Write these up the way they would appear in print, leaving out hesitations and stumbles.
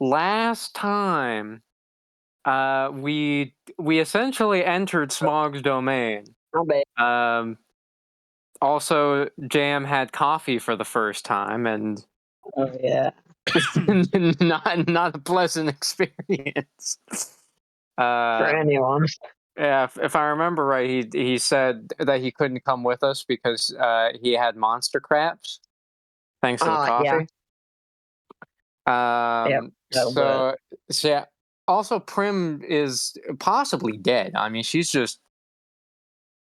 last time, we essentially entered Smog's domain. I'll bet. Also, Jam had coffee for the first time, and Oh yeah. not a pleasant experience. For anyone. Yeah, if I remember right, he said that he couldn't come with us because he had monster craps thanks to the Yeah. coffee. Yep. So yeah. Also, Prim is possibly dead. I mean, she's just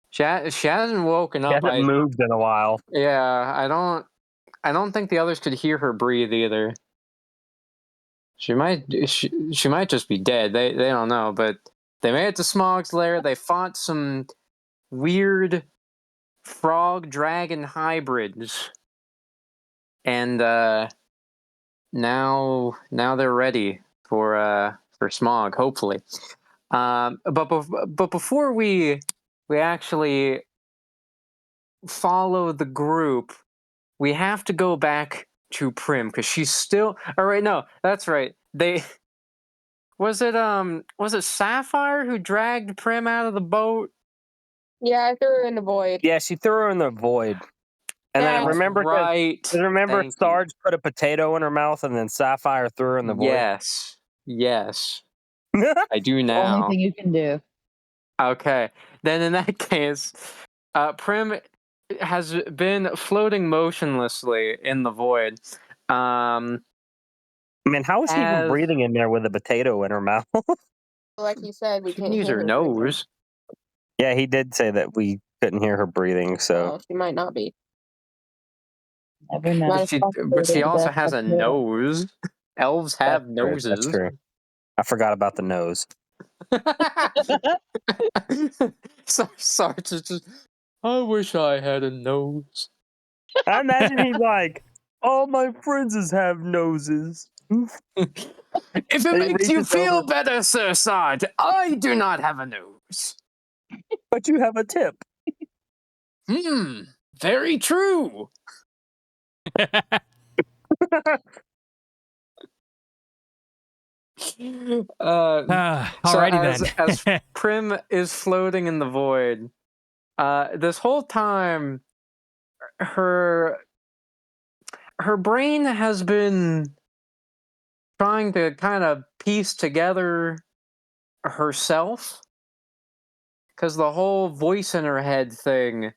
she hasn't woken She up. hasn't moved in a while. Yeah, I don't think the others could hear her breathe either. She might just be dead. They don't know, but they made it to Smog's lair. They fought some weird frog dragon hybrids, and now they're ready for Smog, hopefully. But before we actually follow the group, we have to go back to Prim because she's still. All right, no, that's right. Was it Sapphire who dragged Prim out of the boat? Yeah, I threw her in the void. Yeah, she threw her in the void. And then remember, right. Sarge put a potato in her mouth, and then Sapphire threw her in the void. Yes, I do now. Only thing you can do. Okay, then in that case, Prim has been floating motionlessly in the void. I mean, how is she even breathing in there with a potato in her mouth? Like you said, we can't use hear her her nose. Yeah, he did say that we couldn't hear her breathing, so she might not be. Never know. But she also has a nose. Elves have noses. That's true. I forgot about the nose. Sarge is just, I wish I had a nose. I imagine he's like, all my friends have noses. If it makes you feel better, Sir Sarge, I do not have a nose. But you have a tip. Very true. Alrighty then. As Prim is floating in the void, this whole time, her brain has been trying to kind of piece together herself, because the whole voice in her head thing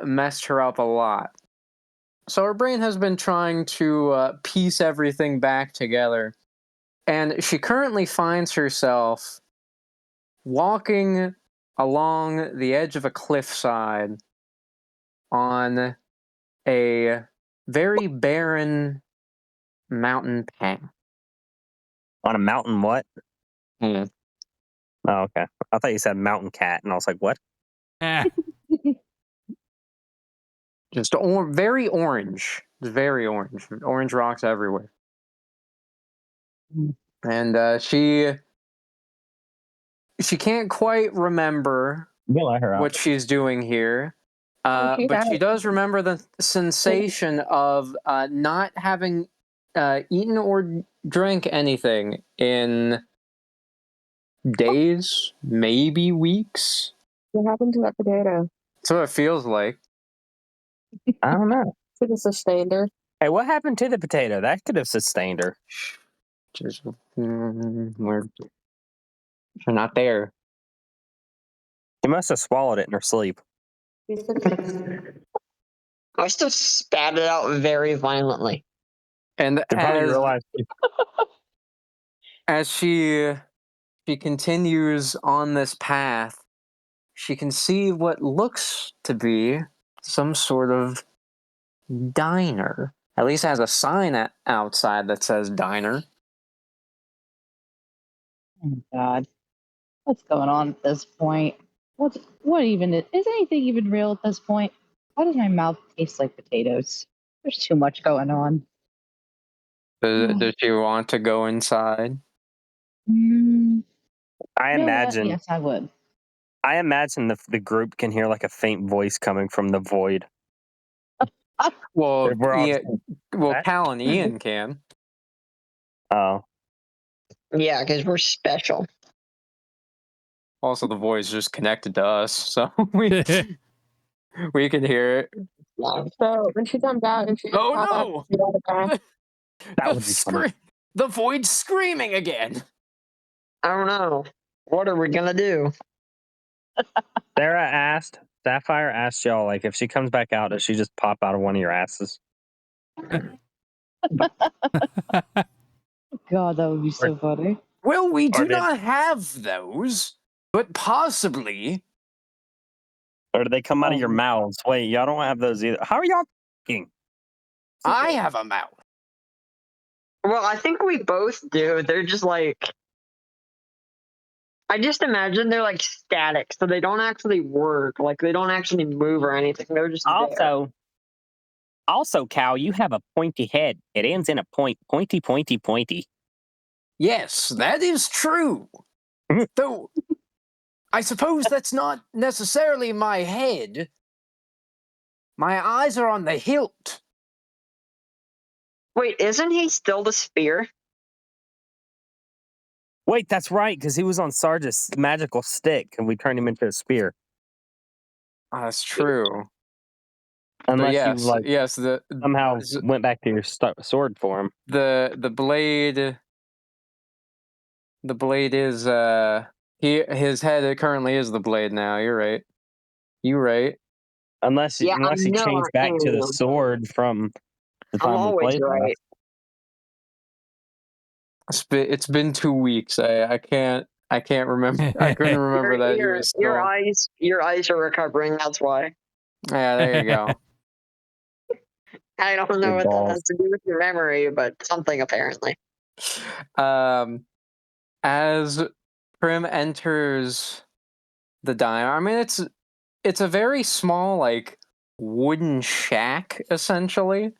messed her up a lot. So her brain has been trying to piece everything back together. And she currently finds herself walking along the edge of a cliffside on a very barren mountain path. On a mountain what? Hmm. Oh, okay. I thought you said mountain cat, and I was like, what? Just very orange. Very orange. Orange rocks everywhere. And she can't quite remember what she's doing here. But she does remember the sensation of not having eaten or drank anything in days, maybe weeks. What happened to that potato? That's what it feels like. I don't know. Could have sustained her. Hey, what happened to the potato? That could have sustained her. We're not there. She must have swallowed it in her sleep. I still spat it out very violently. And as she continues on this path, she can see what looks to be some sort of diner. At least has a sign outside that says diner. Oh God, what's going on at this point? What even is anything even real at this point? Why does my mouth taste like potatoes? There's too much going on. Does she want to go inside? I imagine. Yes, I would. I imagine the group can hear like a faint voice coming from the void. Well, Cal and Ian can. Oh, Yeah, because we're special. Also, the voice just connected to us, so we can hear it. Yeah. So when she comes out and she just Oh pop out no! and the back, that would be funny. The void's screaming again. I don't know. What are we gonna do? Sapphire asked y'all, like, if she comes back out, does she just pop out of one of your asses? God, that would be so funny. Well, we Or do not have those, but possibly. Or do they come out of your Um, mouths? Wait, y'all don't have those either. How are y'all talking? I have a mouth. Well, I think we both do. They're just like, I just imagine they're like static, so they don't actually work. Like they don't actually move or anything. They're just there. Also, Cal, you have a pointy head. It ends in a point. Pointy, pointy, pointy. Yes, that is true. Though, I suppose that's not necessarily my head. My eyes are on the hilt. Wait, isn't he still the spear? Wait, that's right, because he was on Sarge's magical stick, and we turned him into a spear. That's true. But Unless you yes, somehow went back to your sword for him. the blade. The blade is his head currently is the blade now. You're right. You right. Unless Yeah, I he know changed I back to the am. sword from the I'm time we always played right. It's been 2 weeks. I can't remember. I couldn't remember that he was still. Your eyes are recovering. That's why. Yeah, there you go. I don't know Your what that balls. has to do with your memory, but something apparently. As Prim enters the diner, I mean it's a very small like wooden shack essentially.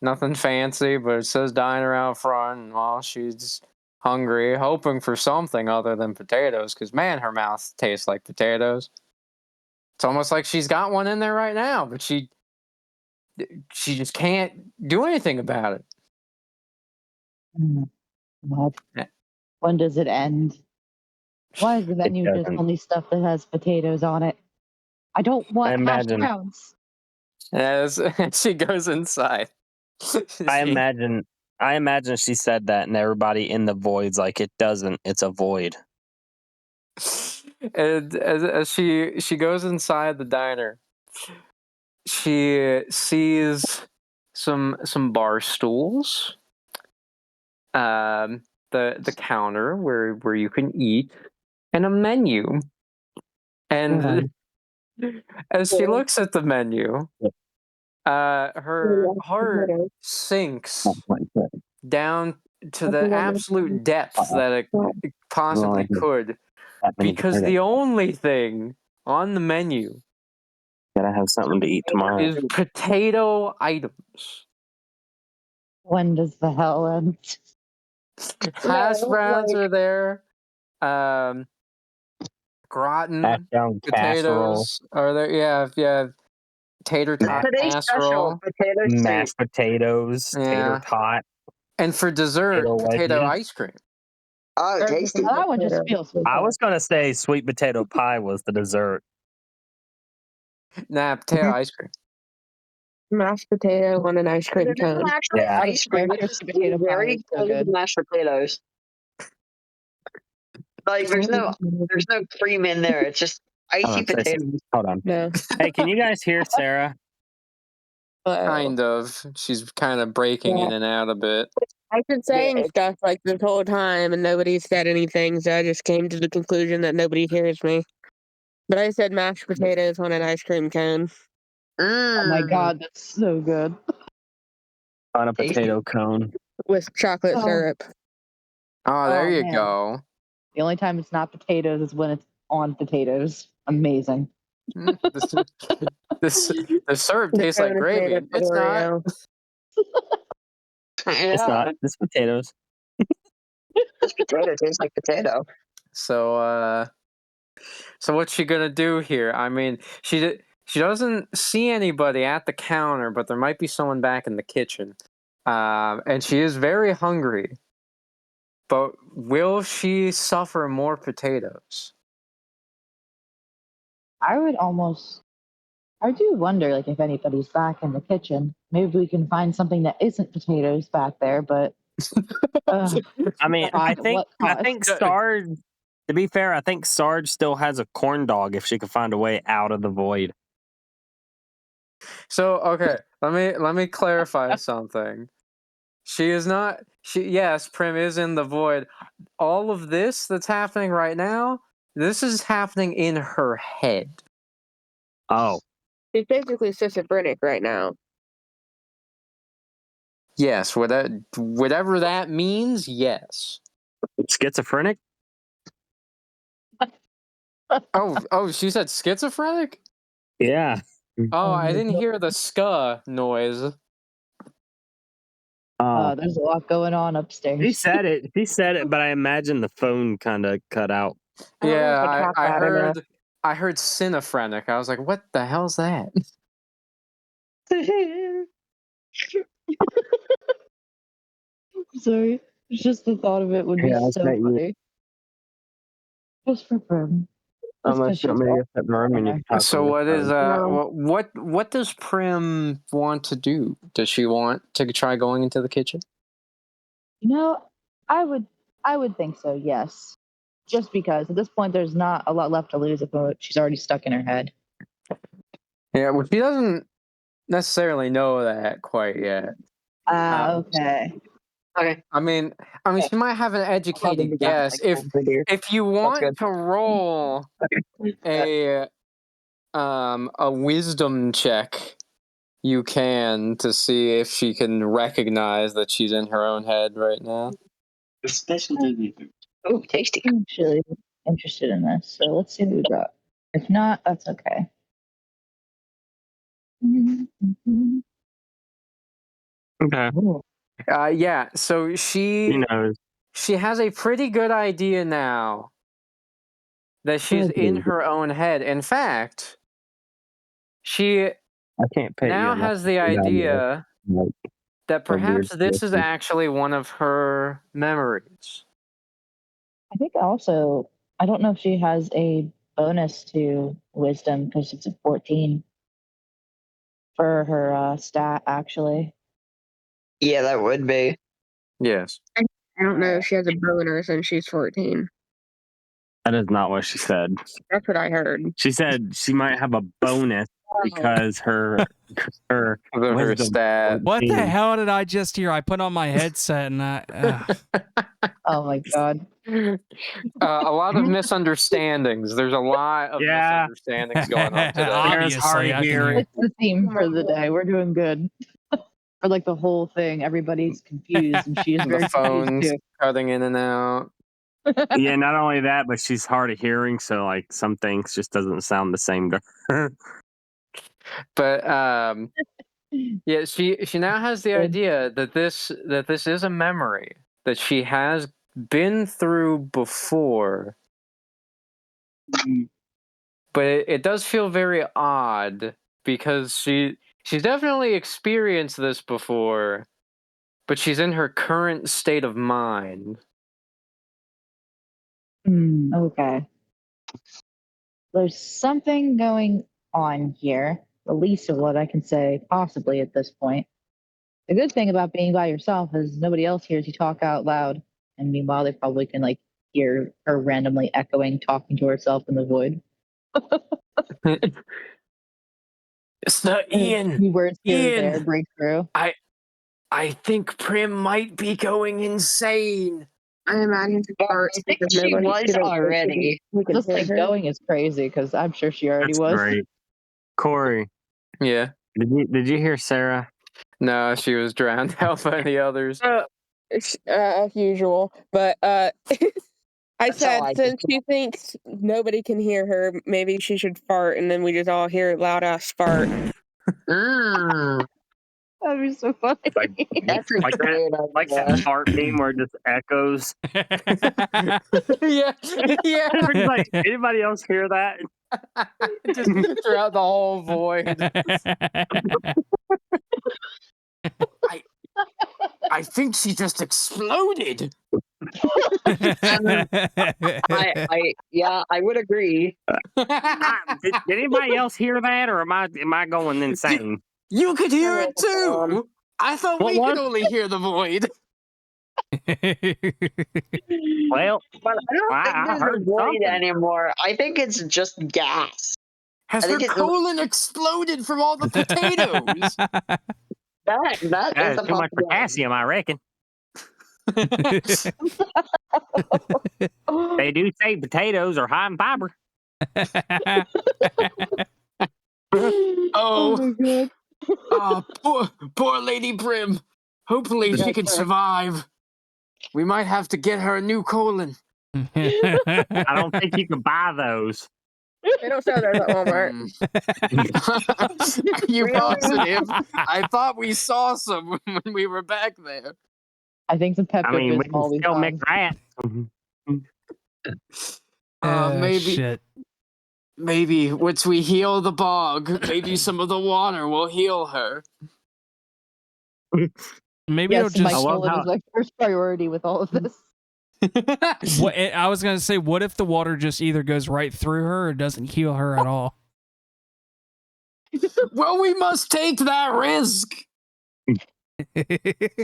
Nothing fancy, but it says diner out front. And while she's hungry, hoping for something other than potatoes, because man, her mouth tastes like potatoes. It's almost like she's got one in there right now, but she just can't do anything about it. God. Yeah. When does it end? Why is the It menu just doesn't. only stuff that has potatoes on it? I don't I want hash imagine. browns. As she goes inside, I she- imagine she said that, and everybody in the void's like, it doesn't. It's a void. and as she goes inside the diner, she sees some bar stools, the counter where you can eat, and a menu. And as she looks at the menu, her heart sinks down to the absolute depths that it possibly could, because the only thing on the menu Gotta have something to eat tomorrow. is potato items. When does the hell end? Hash No, browns like are there. Gratin Hash brown casserole, potatoes are there. Yeah. Tater tot today's special casserole. potato soup. mashed potatoes, tater Yeah. tot, And for dessert, potato potato wedges. ice cream. Oh, tasty. That one just feels. I was gonna say sweet potato pie was the dessert. Nah, potato ice cream. mashed potato on an ice cream It isn't cone. actually Yeah. ice cream. It's just Potato pie very is so cold good. mashed potatoes. Like there's no cream in there. It's just icy potatoes. Hold on. No. Hey, can you guys hear Sarah? Kind of. She's kind of breaking in and out a bit. I've been saying stuff like this whole time and nobody said anything, so I just came to the conclusion that nobody hears me. But I said mashed potatoes on an ice cream cone Oh my god, that's so good. On a Tasty. potato cone. with chocolate Oh. syrup. Oh, there you man. go. The only time it's not potatoes is when it's on potatoes. Amazing. The syrup tastes like Cone is made gravy. of It's not. Oreo. It's not. It's potatoes. This potato tastes like potato. So what's she gonna do here? I mean, she doesn't see anybody at the counter, but there might be someone back in the kitchen. And she is very hungry. But will she suffer more potatoes? I do wonder, like, if anybody's back in the kitchen. Maybe we can find something that isn't potatoes back there, but I mean, at what I cost? think Sarge. To be fair, I think Sarge still has a corn dog if she could find a way out of the void. So okay, let me clarify something. She is not. Yes, Prim is in the void. All of this that's happening right now, this is happening in her head. Oh, She's basically schizophrenic right now. Yes, whatever that means. Yes. schizophrenic? Oh, she said schizophrenic. Yeah. Oh, I didn't hear the ska noise. Oh, There's a lot going on she upstairs. said it. She said it, but I imagine the phone kind of cut out. I don't know if Yeah, talk I loud enough. heard cinephrenic. I was like, what the hell's that? Sorry, just the thought of it would be Yeah, I so bet you. funny. Just for Prim. Just Unless 'cause you want she's me to get that room and you can talk So over what the is phone. what does Prim want to do? Does she want to try going into the kitchen? You know, I would think so, yes. Just because at this point there's not a lot left to lose if she's already stuck in her head. Yeah, well, she doesn't necessarily know that quite yet. Okay. Okay. I mean, she might have an educated Like, guess. If you want to roll a wisdom check, you can to see if she can recognize that she's in her own head right now. Oh, tasty. I'm actually interested in this, so let's see what we got. If not, that's okay. Okay. Yeah. So She knows. she has a pretty good idea now that she's in her own head. In fact, she I can't pay you now enough has to the come down there. idea Like, that a weird perhaps this is tradition. actually one of her memories. I think also, I don't know if she has a bonus to wisdom because it's a 14 for her stat, actually. Yeah, that would be. Yes. I don't know if she has a boner since she's 14. That is not what she said. That's what I heard. She said she might have a bonus because her Her wisdom. stat. What the hell did I just hear? I put on my headset and Oh my god. A lot of misunderstandings. There's a lot of Yeah. misunderstandings going on today. Obviously, hard I can hearing. hear. It's the theme for the day. We're doing good. For like the whole thing, everybody's confused, and she's very The phones confused cutting in and out. too. Yeah, not only that, but she's hard of hearing, so like some things just doesn't sound the same to her. But yeah, she now has the Good. idea that this is a memory that she has been through before. But it does feel very odd because she's definitely experienced this before, but she's in her current state of mind. Okay. There's something going on here, the least of what I can say, possibly at this point. The good thing about being by yourself is nobody else hears you talk out loud, and meanwhile, they probably can like hear her randomly echoing, talking to herself in the void. So Ian, Few words here or Ian. there break through. I think Prim might be going insane. I imagine she farts I think because she nobody was she don't think already. we can Just hear like her. going is crazy because I'm sure she already That's was. great. Corey, Yeah. did you hear Sarah? No, she was drowned out by the others. As usual, but I That's said all I since she thinks nobody can hear her, maybe she should fart, and then we just all hear loud ass fart. Mm, That'd be so funny. that's a Like great Like idea. that fart meme where it just echoes. Yeah, yeah. Anybody else hear that? Just throughout the whole void. I think she just exploded. I would agree. Did anybody else hear that, or am I going insane? You could hear it too. I thought What we could was? only hear the void. Well, But I don't I think there's heard a void something. anymore. I think it's just gas. Has I her think it's colon exploded from all the potatoes? that is That is a too much possibility. potassium, I reckon. They do say potatoes are high in fiber. Oh, my god. poor Lady Prim. Hopefully she can survive. We might have to get her a new colon. I don't think you can buy those. They don't sell those at Walmart. Are you Really? positive? I thought we saw some when we were back there. I think some Pepto I mean, we Bismol can will be still fine. make that. Maybe, Shit. maybe once we heal the bog, maybe some of the water will heal her. Maybe Yes, it'll my just. love colon how- is my first priority with all of this. What I was gonna say, what if the water just either goes right through her or doesn't heal her at all? Well, we must take that risk.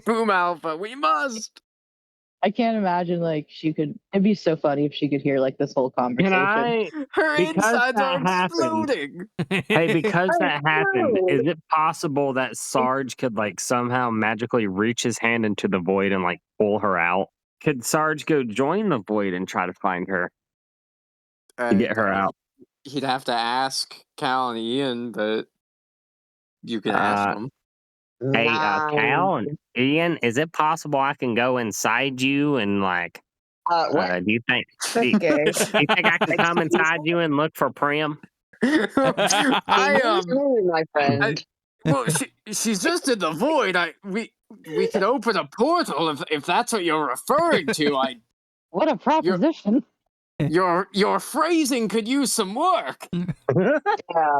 Boom Alpha, we must. I can't imagine like she could. It'd be so funny if she could hear like this whole Can conversation. I? Her Because insides are that happened. exploding. Hey, because that happened, no. is it possible that Sarge could like somehow magically reach his hand into the void and like pull her out? Could Sarge go join the void and try to find her to get her out? He'd have to ask Cal and Ian, but you can ask them. Hey, Nah. Cal and Ian, is it possible I can go inside you and like? What? Do you think? Do That's you gay. think I can come inside you and look for Prim? I Absolutely, my friend. well, she's just in the void. We could open a portal if that's what you're referring to. What a proposition! Your phrasing could use some work. Yeah.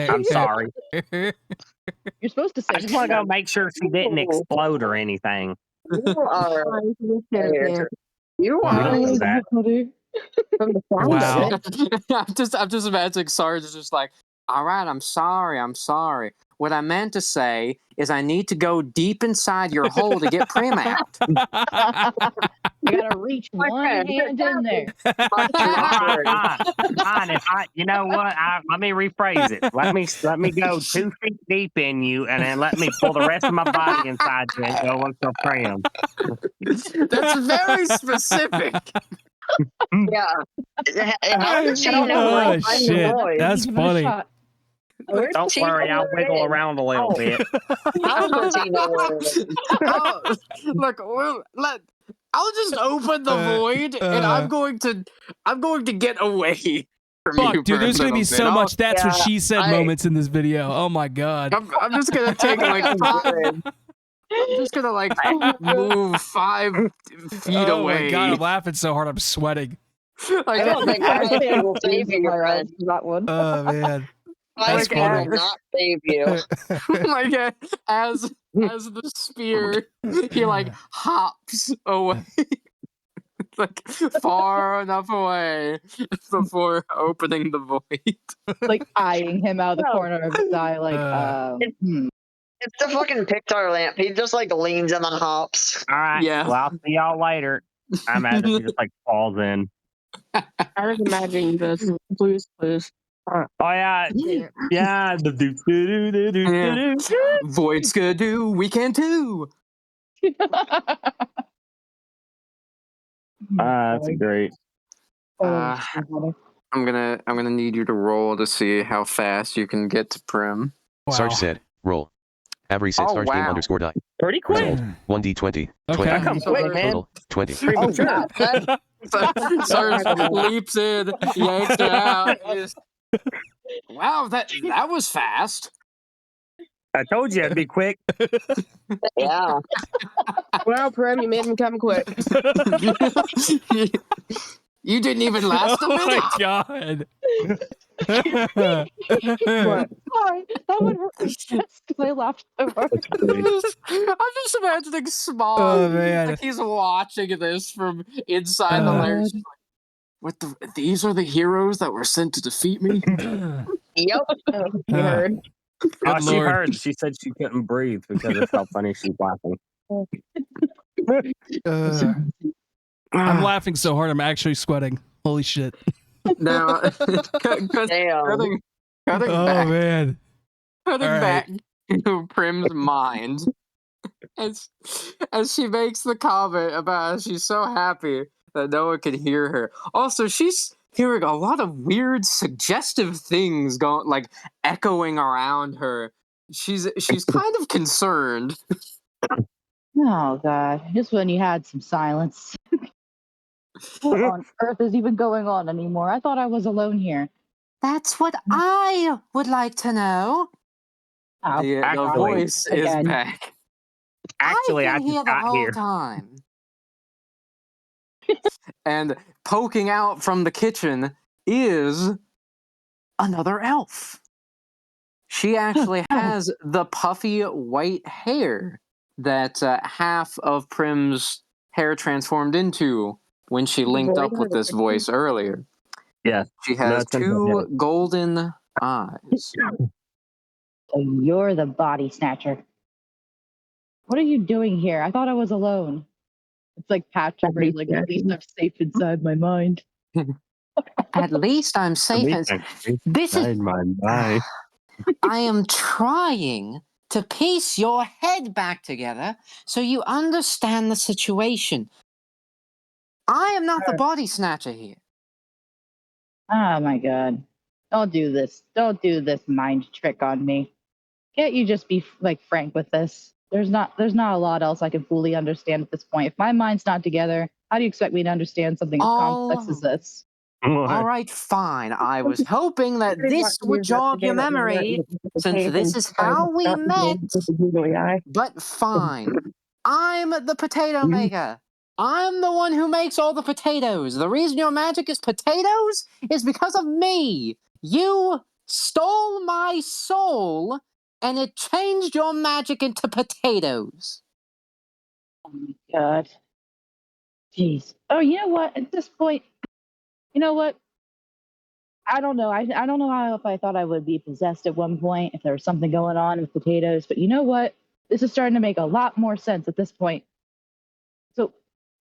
I'm sorry. You're supposed to say. I just want to go make sure she didn't explode or anything. You are. You Oh, are. so bad. From the sound Wow. of it. I'm just imagining Sarge is just like, all right, I'm sorry. What I meant to say is I need to go deep inside your hole to get Prim out. You gotta reach My one friend, hand in there. Fine. You know what? Let me rephrase it. Let me go 2 feet deep in you, and then let me pull the rest of my body inside you and go look for Prim. That's very specific. Yeah. How does she know Oh, I'm the shit. void? That's Give it a funny. shot. Where does Don't she worry, know I'll where it wiggle is? around a little bit. How does he know where it is? Look, I'll just open the void, and I'm going to get away from you. Fuck, dude, for a there's gonna little be bit. so much "that's what yeah, she said" moments in this video. Oh my god. I'm just gonna take like Good. I'm just gonna like move 5 feet Oh away. my god, I'm laughing so hard I'm sweating. I don't think anything will save you, my friend. that one. Oh man. That's Anything funny. will not save you. Like as the spear, he like hops away, like far enough away before opening the void. Like eyeing him out of the corner of his eye, like, It's the fucking Pixar lamp. He just like leans and then hops. All right. Yeah. Well, I'll see y'all later. I imagine he just like falls in. I was imagining this Blue's Clues. Oh yeah, yeah. Yeah. Void skidoo, we can too. That's great. I'm gonna need you to roll to see how fast you can get to Prim. Wow. Sarge said, roll. Avery said Oh, Sarge game wow. underscore die. Pretty quick. Result, 1d20. Okay. 20. I come quick, man. Total, 20. Premature. Sarge leaps in, yanks her out. Wow, that was fast. I told you I'd be quick. Yeah. Well, Prim, you made me come quick. You didn't even last a Oh minute. my god. What? Sorry, that would hurt my chest because I laughed so hard. I'm just imagining Smog. Oh, man. Like he's watching this from inside the Uh. lair. He's like, what the? These are the heroes that were sent to defeat me. Yep. You heard. Good She Lord. heard. She said she couldn't breathe because of how funny she's laughing. I'm laughing so hard I'm actually sweating. Holy shit. Now, Damn. cutting Oh, back, man. cutting All back to Prim's mind as she makes the comment about how she's so happy that no one can hear her. Also, she's hearing a lot of weird, suggestive things going, like echoing around her. She's kind of concerned. Oh God, just when you had some silence. What on earth is even going on anymore? I thought I was alone here. That's what I would like to know. Oh, The Actually- voice is Again. back. Actually, I I've been just here the got whole here. time. And poking out from the kitchen is another elf. She actually has the puffy white hair that half of Prim's hair transformed into when she linked up with this voice earlier. Yes. She has it's in her two golden eyes. So you're the body snatcher. What are you doing here? I thought I was alone. It's like Patrick, where he's like, at least I'm safe inside my mind. At least I'm safe. This is. my mind. I am trying to piece your head back together so you understand the situation. I am not the body snatcher here. Oh my God. Don't do this. Don't do this mind trick on me. Can't you just be like frank with this? There's not a lot else I can fully understand at this point. If my mind's not together, how do you expect me to understand something as complex as this? All right, fine. I was hoping that this would jog your memory, since this is how we met. But fine. I'm the potato maker. I'm the one who makes all the potatoes. The reason your magic is potatoes is because of me. You stole my soul, and it changed your magic into potatoes. Oh my God. Jeez. Oh, you know what? At this point, you know what? I don't know. I don't know how if I thought I would be possessed at one point, if there was something going on with potatoes, but you know what? This is starting to make a lot more sense at this point. So,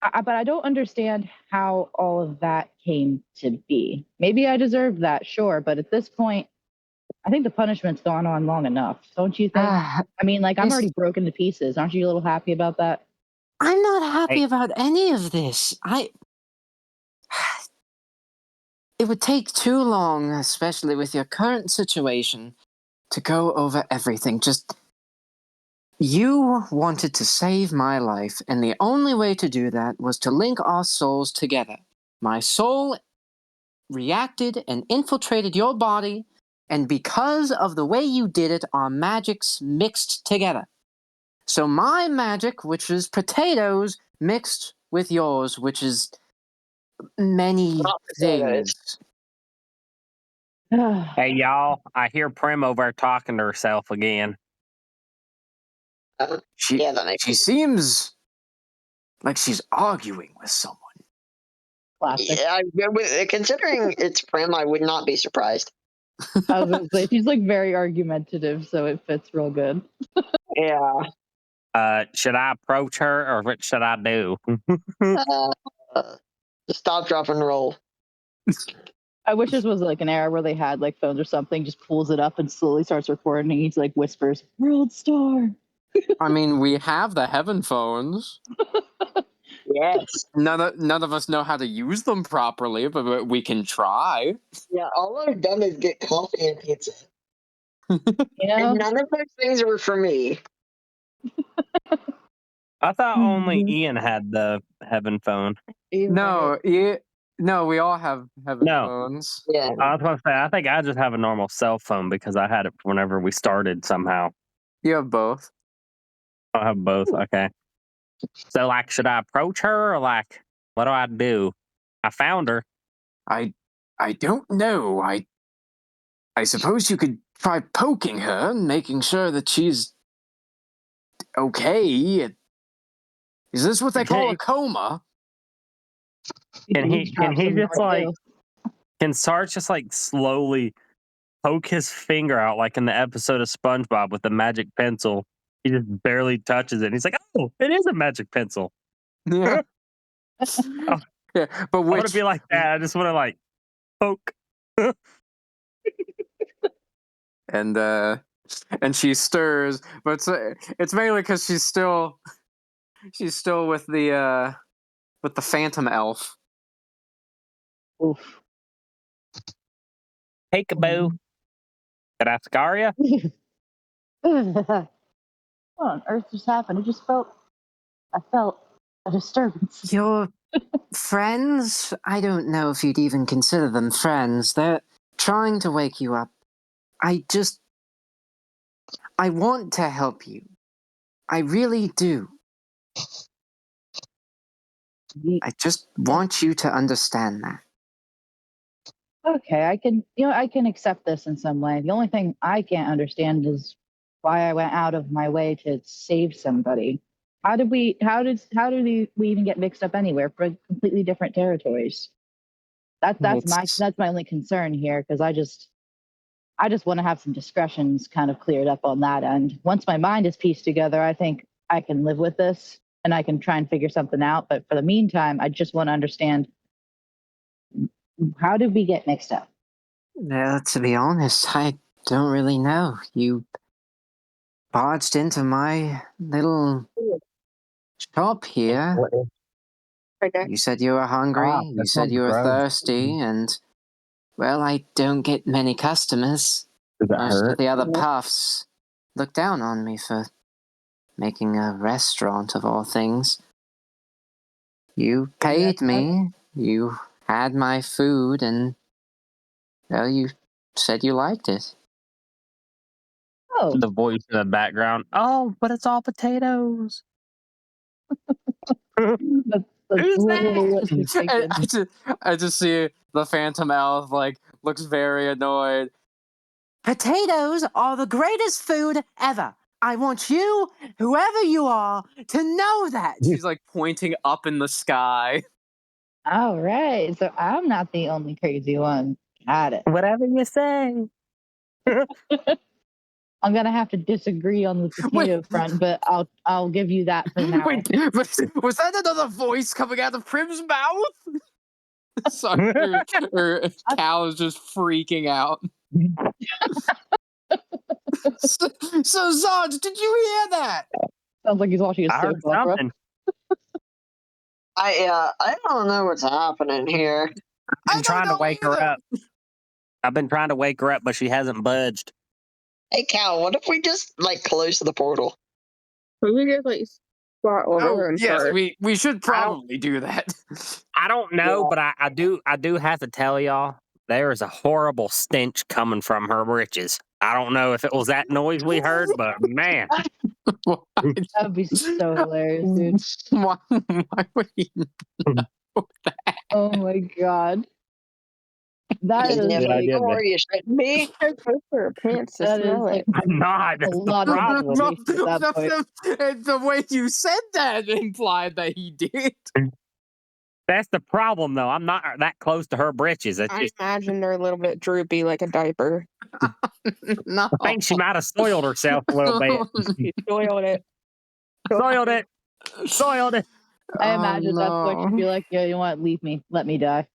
but I don't understand how all of that came to be. Maybe I deserved that, sure, but at this point, I think the punishment's gone on long enough, don't you think? I mean, like, I'm already broken to pieces. Aren't you a little happy about that? I'm not happy about any of this. It would take too long, especially with your current situation, to go over everything. Just. You wanted to save my life, and the only way to do that was to link our souls together. My soul reacted and infiltrated your body, and because of the way you did it, our magics mixed together. So my magic, which is potatoes, mixed with yours, which is many Not potatoes. things. Hey, y'all. I hear Prim over there talking to herself again. She Yeah, that makes sense. seems like she's arguing with someone. Classic. Considering it's Prim, I would not be surprised. I was gonna say she's like very argumentative, so it fits real good. Yeah. Should I approach her or what should I do? Just stop, drop, and roll. I wish this was like an era where they had like phones or something, just pulls it up and slowly starts recording. And he's like whispers, "World Star." I mean, we have the heaven phones. Yes. None of us know how to use them properly, but we can try. Yeah, all I've done is get coffee and pizza. You know? And none of those things were for me. I thought only Ian had the heaven phone. No, we all have heaven No. phones. Yeah. I was going to say, I think I just have a normal cell phone because I had it whenever we started somehow. You have both. I have both. Okay. So, like, should I approach her or, like, what do I do? I found her. I don't know. I suppose you could try poking her and making sure that she's okay. Is this what they call a coma? Can he just like, do. can Sarge just like slowly poke his finger out like in the episode of SpongeBob with the magic pencil? He just barely touches it. And he's like, oh, it is a magic pencil. Yeah. Oh, Yeah, but I want which to be like that. I just want to like poke. and she stirs, but it's mainly because she's still with the phantom elf. Oof. Peekaboo. Did I scar you? What on earth just happened? I felt a disturbance. Your friends? I don't know if you'd even consider them friends. They're trying to wake you up. I want to help you. I really do. I just want you to understand that. Okay, I can accept this in some way. The only thing I can't understand is why I went out of my way to save somebody. How did we even get mixed up anywhere for completely different territories? That's my only concern here, because I just want to have some discretions kind of cleared up on that end. Once my mind is pieced together, I think I can live with this and I can try and figure something out. But for the meantime, I just want to understand, how did we get mixed up? To be honest, I don't really know. You barged into my little shop here. Right there. You said you were hungry. You said you were thirsty, and well, I don't get many customers. Does that Most of hurt? the other Yeah. puffs look down on me for making a restaurant of all things. You paid me. You had my food, and well, you said you liked it. Oh, The voice in the background. Oh, but it's all potatoes. that's Who's literally what that? she's thinking. I just see the Phantom Elf like looks very annoyed. Potatoes are the greatest food ever. I want you, whoever you are, to know that. She's like pointing up in the sky. All right, so I'm not the only crazy one. Got it. Whatever you say. I'm gonna have to disagree on the Wait, potato front, but I'll give you that for now. wait, was that another voice coming out of Prim's mouth? Sorry, her cow is just freaking out. So Sarge, did you hear that? Sounds like he's watching a I heard soap opera. something. I don't know what's happening here. I've been trying to wake her up. I've been trying to wake her up, but she hasn't budged. Hey, Cal, what if we just like close the portal? We just like spot over Oh her and yes, start. we should probably do that. I don't know, Yeah. but I do have to tell y'all, there is a horrible stench coming from her britches. I don't know if it was that noise we heard, but man. That would be so hilarious, dude. Why would he know that? Oh my god. That Even is if like I did before you shouldn't be. Go for her pants to that is smell like it. I'm not. a That's the lot of problem. imagination at that point. The way you said that implied that he did. That's the problem, though. I'm not that close to her britches. It's I just, imagine they're a little bit droopy, like a diaper. No. I think she might have soiled herself a little bit. She soiled it. Soiled it. Soiled it. I Oh, imagine that's what she'd no. be like, yeah, you know what, leave me. Let me die.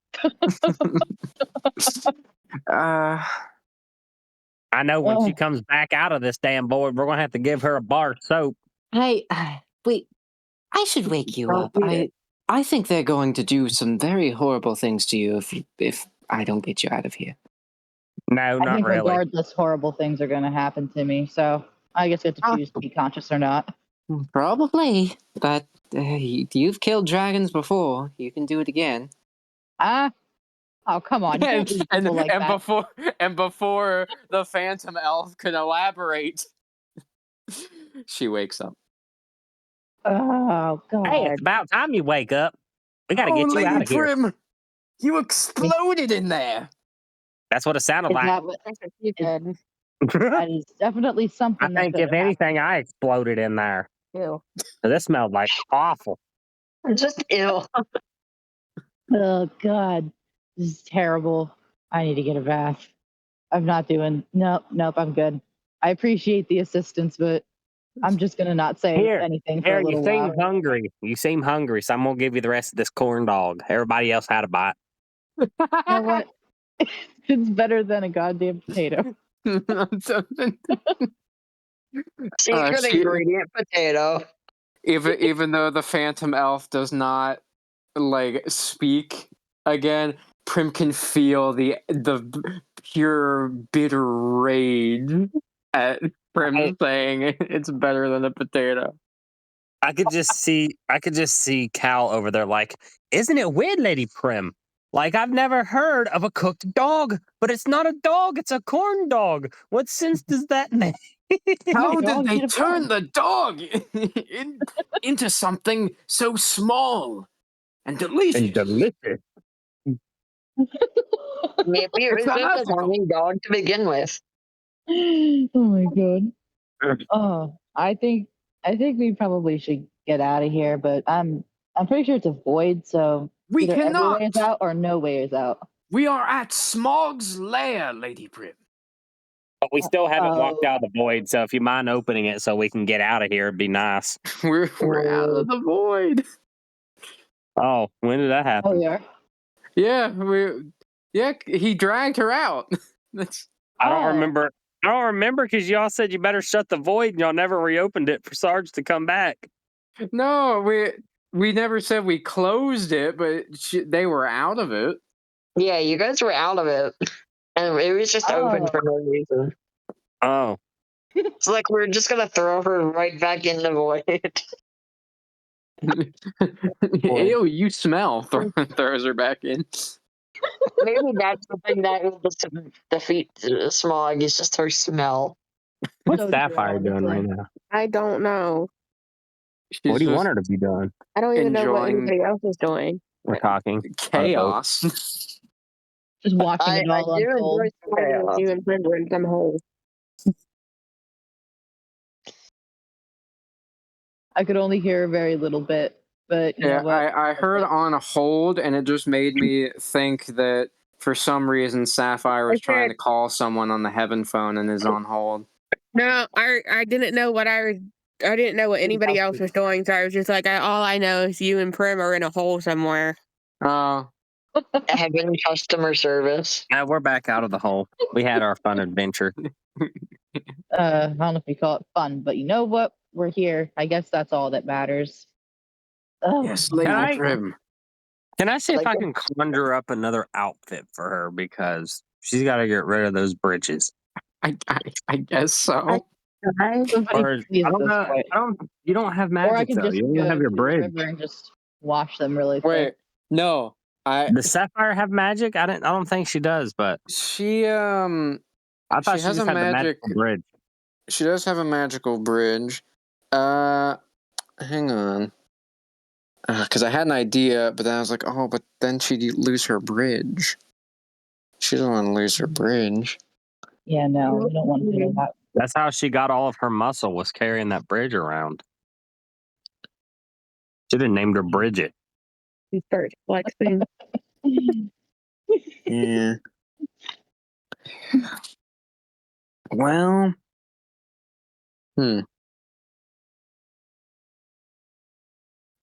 I know when she Oh. comes back out of this damn void, we're gonna have to give her a bar of soap. Hey, wait. I should wake you Don't up. eat it. I think they're going to do some very horrible things to you if I don't get you out of here. No, I not think really. regardless, horrible things are going to happen to me. So I guess you have to choose to be conscious or not. Probably, but you've killed dragons before. You can do it again. Ah, oh come on! You can't leave people like that. Before the Phantom Elf can elaborate, she wakes up. Oh Hey, god! it's about time you wake up. We gotta Oh, get you Lady out of here. Prim, you exploded in there. That's what it sounded Is like. that what? That's what she said. That is definitely I something that think could if have anything, I exploded in there. Ew. This smelled like awful. Just ill. happened. Oh God, this is terrible. I need to get a bath. I'm not doing. Nope, I'm good. I appreciate the assistance, but I'm just gonna not say Here, anything for a here, you little seem while. hungry. You seem hungry, so I'm gonna give you the rest of this corn dog. Everybody else had a bite. You know what? It's better than a goddamn potato. Secret She, ingredient potato. even though the Phantom Elf does not like speak again, Prim can feel the pure bitter rage at Prim saying it's better than a potato. I could just see Cal over there like, isn't it weird, Lady Prim? Like, I've never heard of a cooked dog, but it's not a dog, it's a corn dog. What sense does that make? How did Dogs they eat a turn corn. the dog into something so small and delicious? And delicious. Maybe it It's was not just a ethical. hungry dog to begin with. Oh my God. Oh, I think we probably should get out of here, but I'm pretty sure it's a void, so We either every way cannot. is out or no way is out. We are at Smog's lair, Lady Prim. But we still haven't walked Oh. out of the void, so if you mind opening it so we can get out of here, it'd be nice. We're out of the void. Oh, when did that Oh, happen? we are. Yeah, he dragged her out. That's I don't Oh. remember. I don't remember because y'all said you better shut the void and y'all never reopened it for Sarge to come back. no, we never said we closed it, but they were out of it. Yeah, you guys were out of it. And it was just open for Oh. no reason. Oh. It's like we're just gonna throw her right back in the void. Ew, you smell. Throws her back in. Maybe that's the thing that will defeat Smog is just her smell. What's So true, Sapphire doing honestly. right now? I don't know. She's What do you just want her to be doing? I don't even know what enjoying anybody else is doing. We're talking. chaos. Just watching I it all do unfold. enjoy some chaos. You and Brendan, I'm whole. I could only hear a very little bit, but you know Yeah, what? I heard on hold, and it just made me think that for some reason Sapphire was trying to call someone on the Heaven phone and is on hold. No, I didn't know what I didn't know what anybody else was doing, so I was just like, all I know is you and Prim are in a hole somewhere. Oh, Heaven customer service. We're back out of the hole. We had our fun adventure. I don't know if you call it fun, but you know what? We're here. I guess that's all that matters. Oh, yes, Lady I- Prim. Can I see if Like I can conjure up another outfit for her because she's got to get rid of those bridges. I guess so. somebody Or please I at don't this know. point. You don't have Or I magic can though. just You go don't have your to the bridge. river and just wash them really Wait, quick. no, Does Sapphire have magic? I don't think she does, but she I thought she she has just a had the magic. magical bridge. She does have a magical bridge. Hang on. Because I had an idea, but then I was like, oh, but then she'd lose her bridge. She doesn't want to lose her bridge. Yeah, no, we don't want to do that. That's how she got all of her muscle, was carrying that bridge around. Should have named her Bridget. You start flexing. Yeah. Well.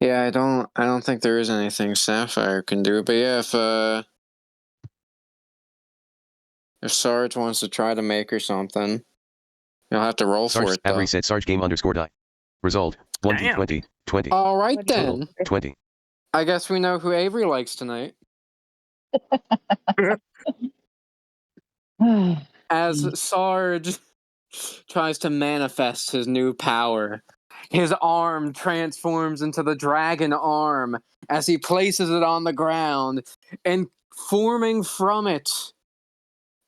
Yeah, I don't think there is anything Sapphire can do. But yeah, if Sarge wants to try to make her something, you'll have to roll Sarge for it though. Avery said Sarge game _ die. Result 1d20 20. All right Total then. 20. I guess we know who Avery likes tonight. As Sarge tries to manifest his new power, his arm transforms into the dragon arm as he places it on the ground, and forming from it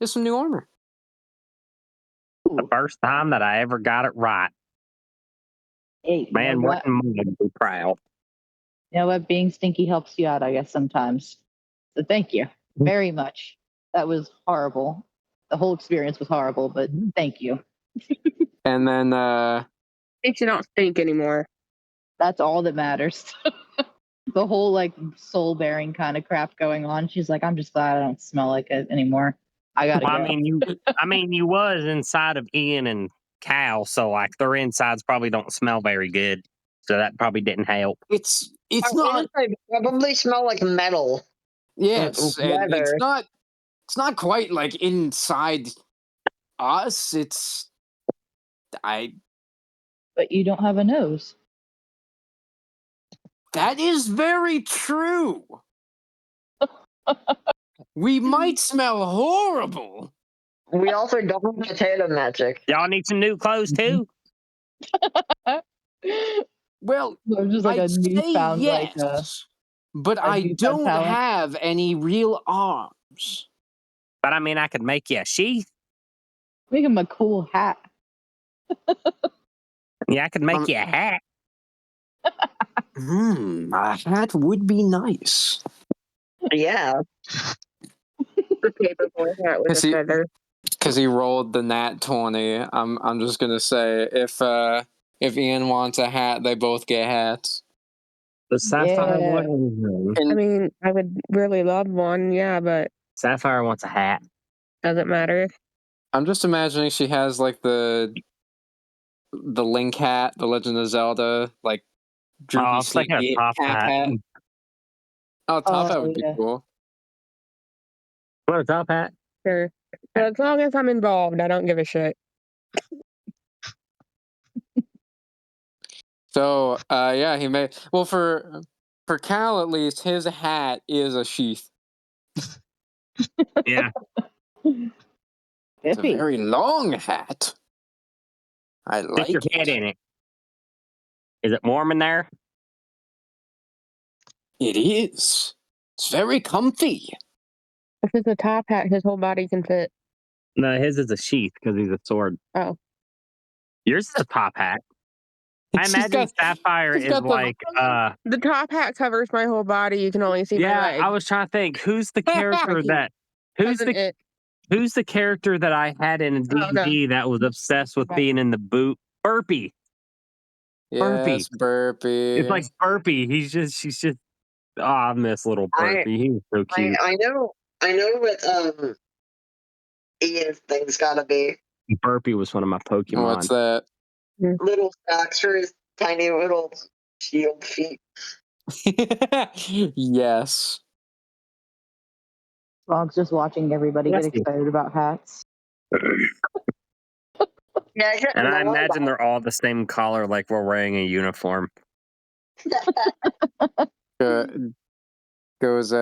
is some new armor. The first time that I ever got it right. Hey, you Man, know what? wouldn't Mom be proud. You know what? Being stinky helps you out, I guess, sometimes. So thank you very much. That was horrible. The whole experience was horrible, but thank you. And then Makes you don't stink anymore. That's all that matters. The whole like soul bearing kind of crap going on. She's like, I'm just glad I don't smell like it anymore. I gotta Well, go. I mean, you was inside of Ian and Cal, so like their insides probably don't smell very good. So that probably didn't help. it's I not. honestly probably smell like metal. Yes, and Leather. it's not quite like inside us. It's I But you don't have a nose. that is very true. We might smell horrible. We also don't have potato magic. Y'all need some new clothes too. Well, There's just like a I'd say newfound yes, but a I newfound don't talent. have any real arms. But I mean, I could make you a sheath. Make him a cool hat. Yeah, I could make you a hat. A hat would be nice. Yeah. The paperboy hat with Is a he- feather. Because he rolled the nat 20. I'm just gonna say if Ian wants a hat, they both get hats. The Sapphire Yeah. one. I mean, I would really love one, yeah, but Sapphire wants a hat. doesn't matter. I'm just imagining she has like the Link hat, the Legend of Zelda, like Oh, droopy, it's like a sleepy top cap hat. Oh, top hat would be yeah. cool. What a top hat. Sure. But as long as I'm involved, I don't give a shit. So, yeah, he made well for Cal at least. His hat is a sheath. Yeah. It's a Iffy. very long hat. I Stick like your head in it. Is it warm in there? it. Is. It's very comfy. If it's a top hat, his whole body can fit. No, his is a sheath because he's a sword. Oh. Yours is a top hat. I She's imagine got- Sapphire she's is got the- like The top hat covers my whole body. You can only see my yeah, legs. I was trying to think who's the character that who's Doesn't the it? who's the character that I had in Oh, no. D&D that was obsessed with being in the boot? Burpee. Yes, Burpee. It's like Burpee. She's just I miss little Burpee. He was so cute. I know what Ian's thing's gotta be. Burpee was one of my Pokemon. What's that? Little socks for his tiny little shield feet. Yes. Frog's just watching everybody get excited about hats. Yeah, And I imagine they're all the same color, like we're wearing a uniform. Goes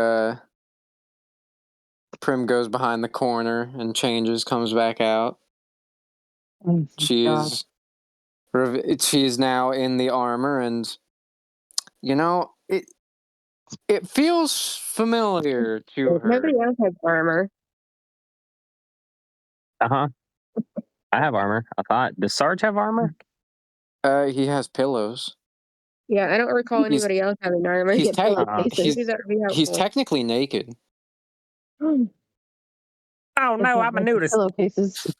Prim goes behind the corner and changes, comes back out. Oh, She's now in the armor, and it feels familiar to her. Nobody else has armor. I have armor. I thought. Does Sarge have armor? He has pillows. Yeah, I don't recall anybody else having armor. He's, Get pillow tec- cases. Maybe that would be helpful. he's technically naked. Oh no, I'm a nudist. Pillowcases.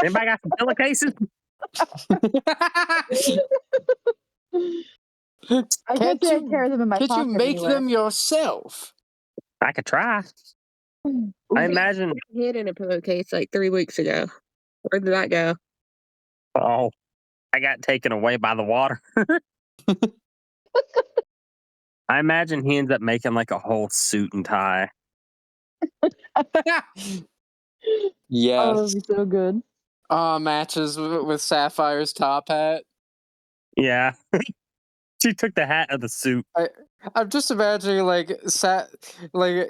Anybody got some pillowcases? I can't say I carry them in my Could you pocket make anywhere. them yourself? I could try. I imagine. Hid in a pillowcase like 3 weeks ago. Where did that go? Oh, I got taken away by the water. I imagine he ends up making like a whole suit and tie. Yes. Oh, that'd be so good. Matches with Sapphire's top hat. Yeah. She took the hat of the suit. I'm just imagining like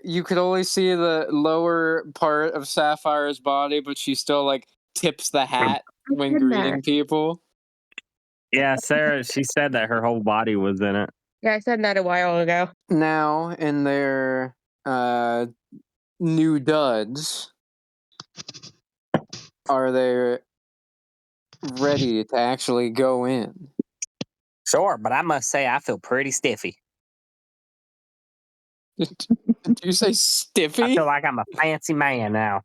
you could only see the lower part of Sapphire's body, but she still like tips the hat when did greeting that. people. Yeah, Sarah, she said that her whole body was in it. Yeah, I said that a while ago. Now in their new duds, are they ready to actually go in? Sure, but I must say I feel pretty stiffy. Did you say I stiffy? feel like I'm a fancy man now.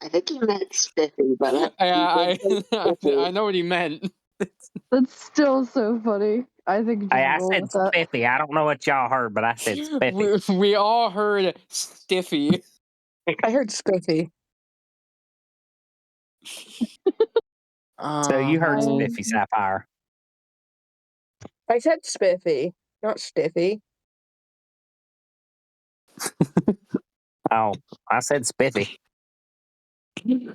I think he meant spiffy, but I know what he meant. That's still so funny. I think just Hey, I roll said with that. spiffy. I don't know what y'all heard, but I said spiffy. We all heard stiffy. I heard spiffy. So you heard Man. spiffy, Sapphire. I said spiffy, not stiffy. Oh, I said spiffy.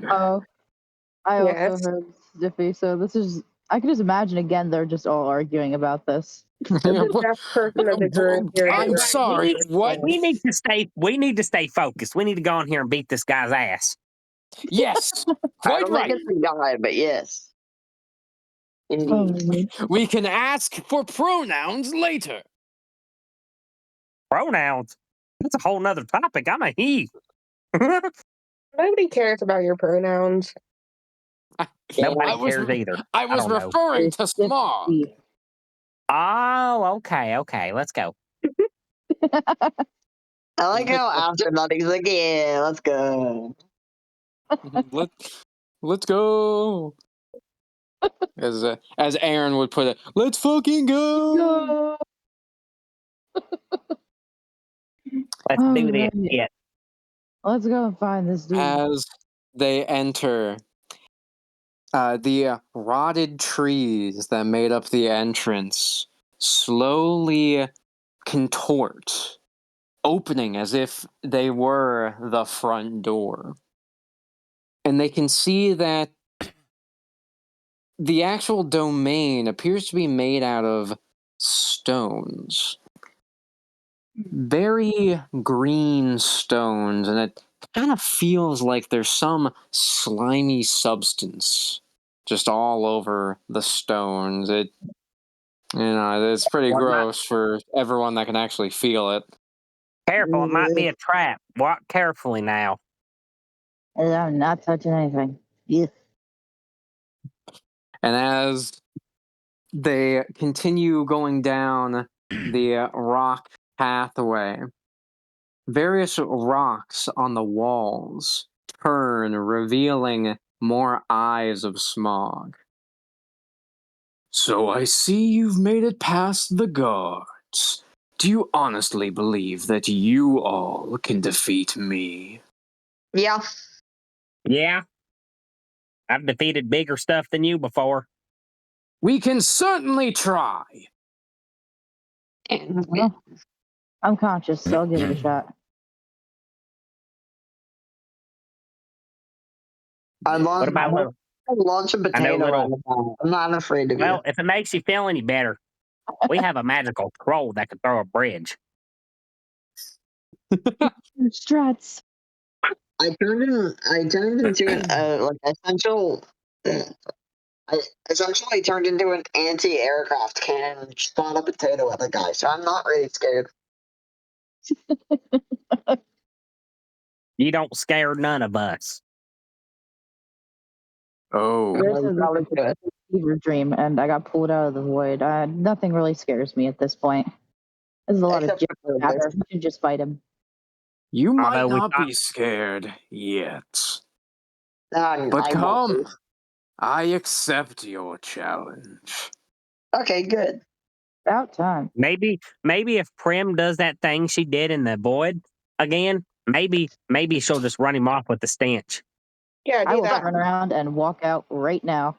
Oh, I also Yes. heard Stiffy. So this is. I can just imagine again. They're just all arguing about this. The best person of the group here. I'm to sorry. What? We need to stay. We need to stay focused. We need to go in here and beat this guy's ass. Yes, I quite don't think right. it's a guy, but yes. Oh, Indeed. We can ask for pronouns later. Pronouns. That's a whole nother topic. I'm a he. Nobody cares about your pronouns. Nobody I was cares either. I was don't know. referring to Stiffy. smog. Oh, okay. Let's go. I like how after that he's like, yeah, let's go. Let's go. As Aaron would put it, let's fucking go. No. Let's All do this right. shit. Let's go and find this dude. As they enter, the rotted trees that made up the entrance slowly contort, opening as if they were the front door. And they can see that the actual domain appears to be made out of stones. Very green stones, and it kind of feels like there's some slimy substance just all over the stones. It's pretty What not? gross for everyone that can actually feel it. Careful, it might be a trap. Walk carefully now. I'm not touching anything. Yeah. And as they continue going down the rock pathway, various rocks on the walls turn, revealing more eyes of smog. So I see you've made it past the guards. Do you honestly believe that you all can defeat me? Yeah. Yeah. I've defeated bigger stuff than you before. We can certainly try. And Well, I'm conscious, so I'll give it a shot. I What about little? launch a I know potato little. at the ball. I'm not afraid of Well, if it makes you feel any better, we have a magical troll that can throw a bridge. Strats. I turned into an like essential. I essentially turned into an anti-aircraft cannon and shot a potato at the guy. So I'm not really scared. You don't scare none of us. Oh. This I'm is probably good. a fever dream, and I got pulled out of the void. Nothing really scares me at this point. There's a lot of Except junk for out this. there. We should just fight him. You might Although we not thought be scared yet. I But won't come, be. I accept your challenge. Okay, good. About time. maybe if Prim does that thing she did in the void again, maybe she'll just run him off with the stench. Yeah, I do will that. turn around and walk out right now.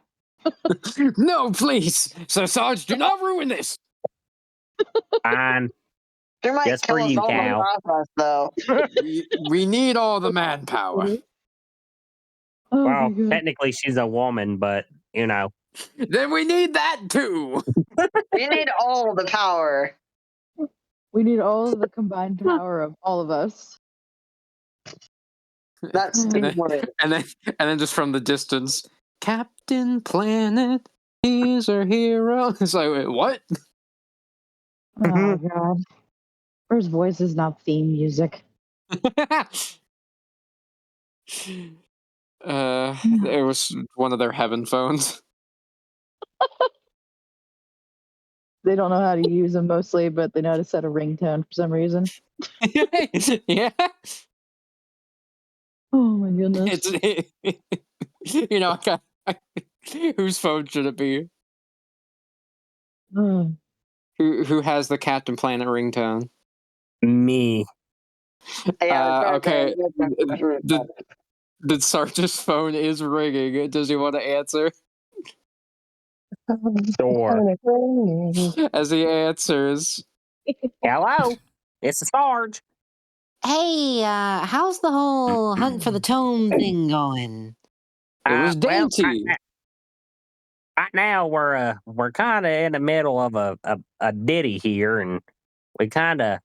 No, please, Sir Sarge, do not ruin this. Fine, She might just for kill us you, all in the Cal. process, though. We need all the manpower. Oh Well, my god. technically she's a woman, but you know. Then we need that too. We need all the power. We need all of the combined power of all of us. That's and, then, teamwork. and then just from the distance, Captain Planet, he's our hero. It's like, wait, what? Oh god. Where's voices, not theme music? It was one of their heaven phones. They don't know how to use them mostly, but they know how to set a ringtone for some reason. Yeah. Oh my goodness. Whose phone should it be? Oh. Who has the Captain Planet ringtone? Me. Yeah, Okay. The Sarge's phone is ringing. Does he want to answer? Sure. As he answers, Hello. It's the Sarge. Hey, how's the whole hunt for the tome thing going? it was Well, Dainty. right now we're kind of in the middle of a ditty here, and we kind of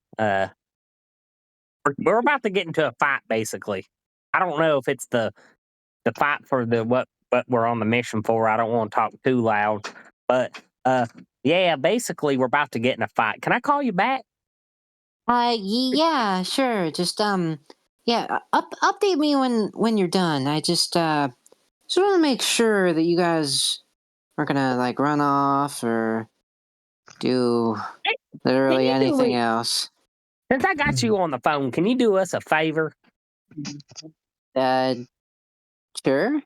we're about to get into a fight. Basically, I don't know if it's the fight for the what we're on the mission for. I don't want to talk too loud, but yeah, basically we're about to get in a fight. Can I call you back? Yeah, sure. Just yeah, update me when you're done. I just want to make sure that you guys aren't gonna like run off or do literally Can you do anything me? else. Since I got you on the phone, can you do us a favor? Uh, sure.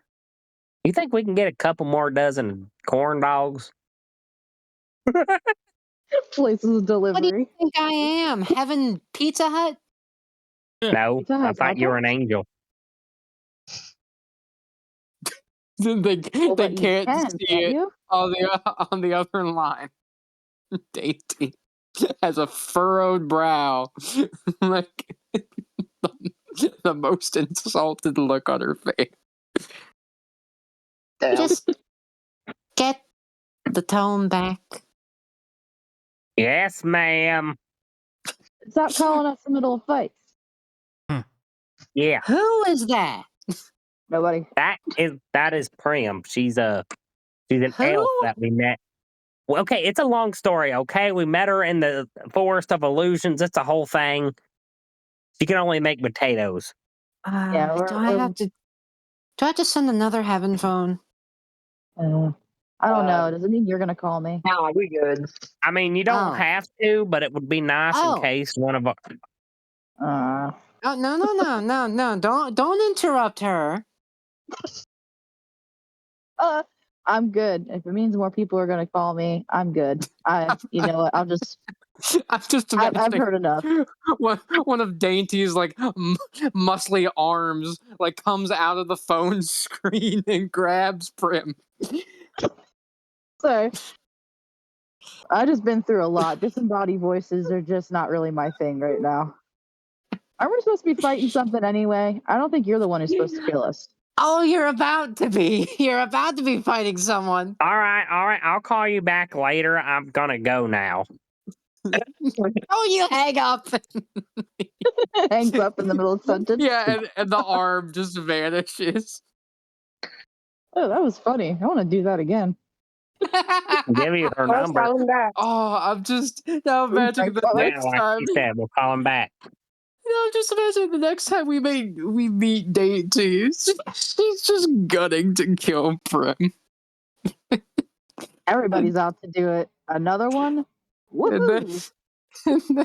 You think we can get a couple more dozen corn dogs? Places of What do you delivery. think I am? Heaven Pizza Hut? No, Pizza I Hut thought you were an hot angel. they Well, they but you can't can, see can't it you? on the other line. Dainty has a furrowed brow, like the most insulted look on her face. Just get the tome back. Yes, ma'am. Stop calling us in the middle of fights. Yeah, Who is that? Nobody. that is Prim. She's an elf Who? that we met. Well, okay, it's a long story. Okay, we met her in the forest of illusions. It's a whole thing. She can only make potatoes. Yeah, Do I have to? Do I have to send another heaven phone? I don't know. Does it mean you're gonna call me? No, we good. I mean, you don't Oh. have to, but it would be nice in Oh. case one of our. Oh no! Don't interrupt her. I'm good. If it means more people are gonna call me, I'm good. You know what? I'm just I've imagining heard enough. one of Dainty's like muscly arms like comes out of the phone screen and grabs Prim. So I just been through a lot. Disembodied voices are just not really my thing right now. Aren't we supposed to be fighting something anyway? I don't think you're the one who's supposed to kill us. Oh, you're about to be. You're about to be fighting someone. All right. I'll call you back later. I'm gonna go now. Oh, you hang up. Hangs up in the middle of the sentence. Yeah, and the arm just vanishes. Oh, that was funny. I want to do that again. Give you her number. Oh, I'm just now imagining the Sorry. Yeah, next like time. you said, we'll call him back. I'm just imagining the next time we meet Dainty. She's just gunning to kill Prim. Everybody's out to do it. Another one? And then, Woohoo!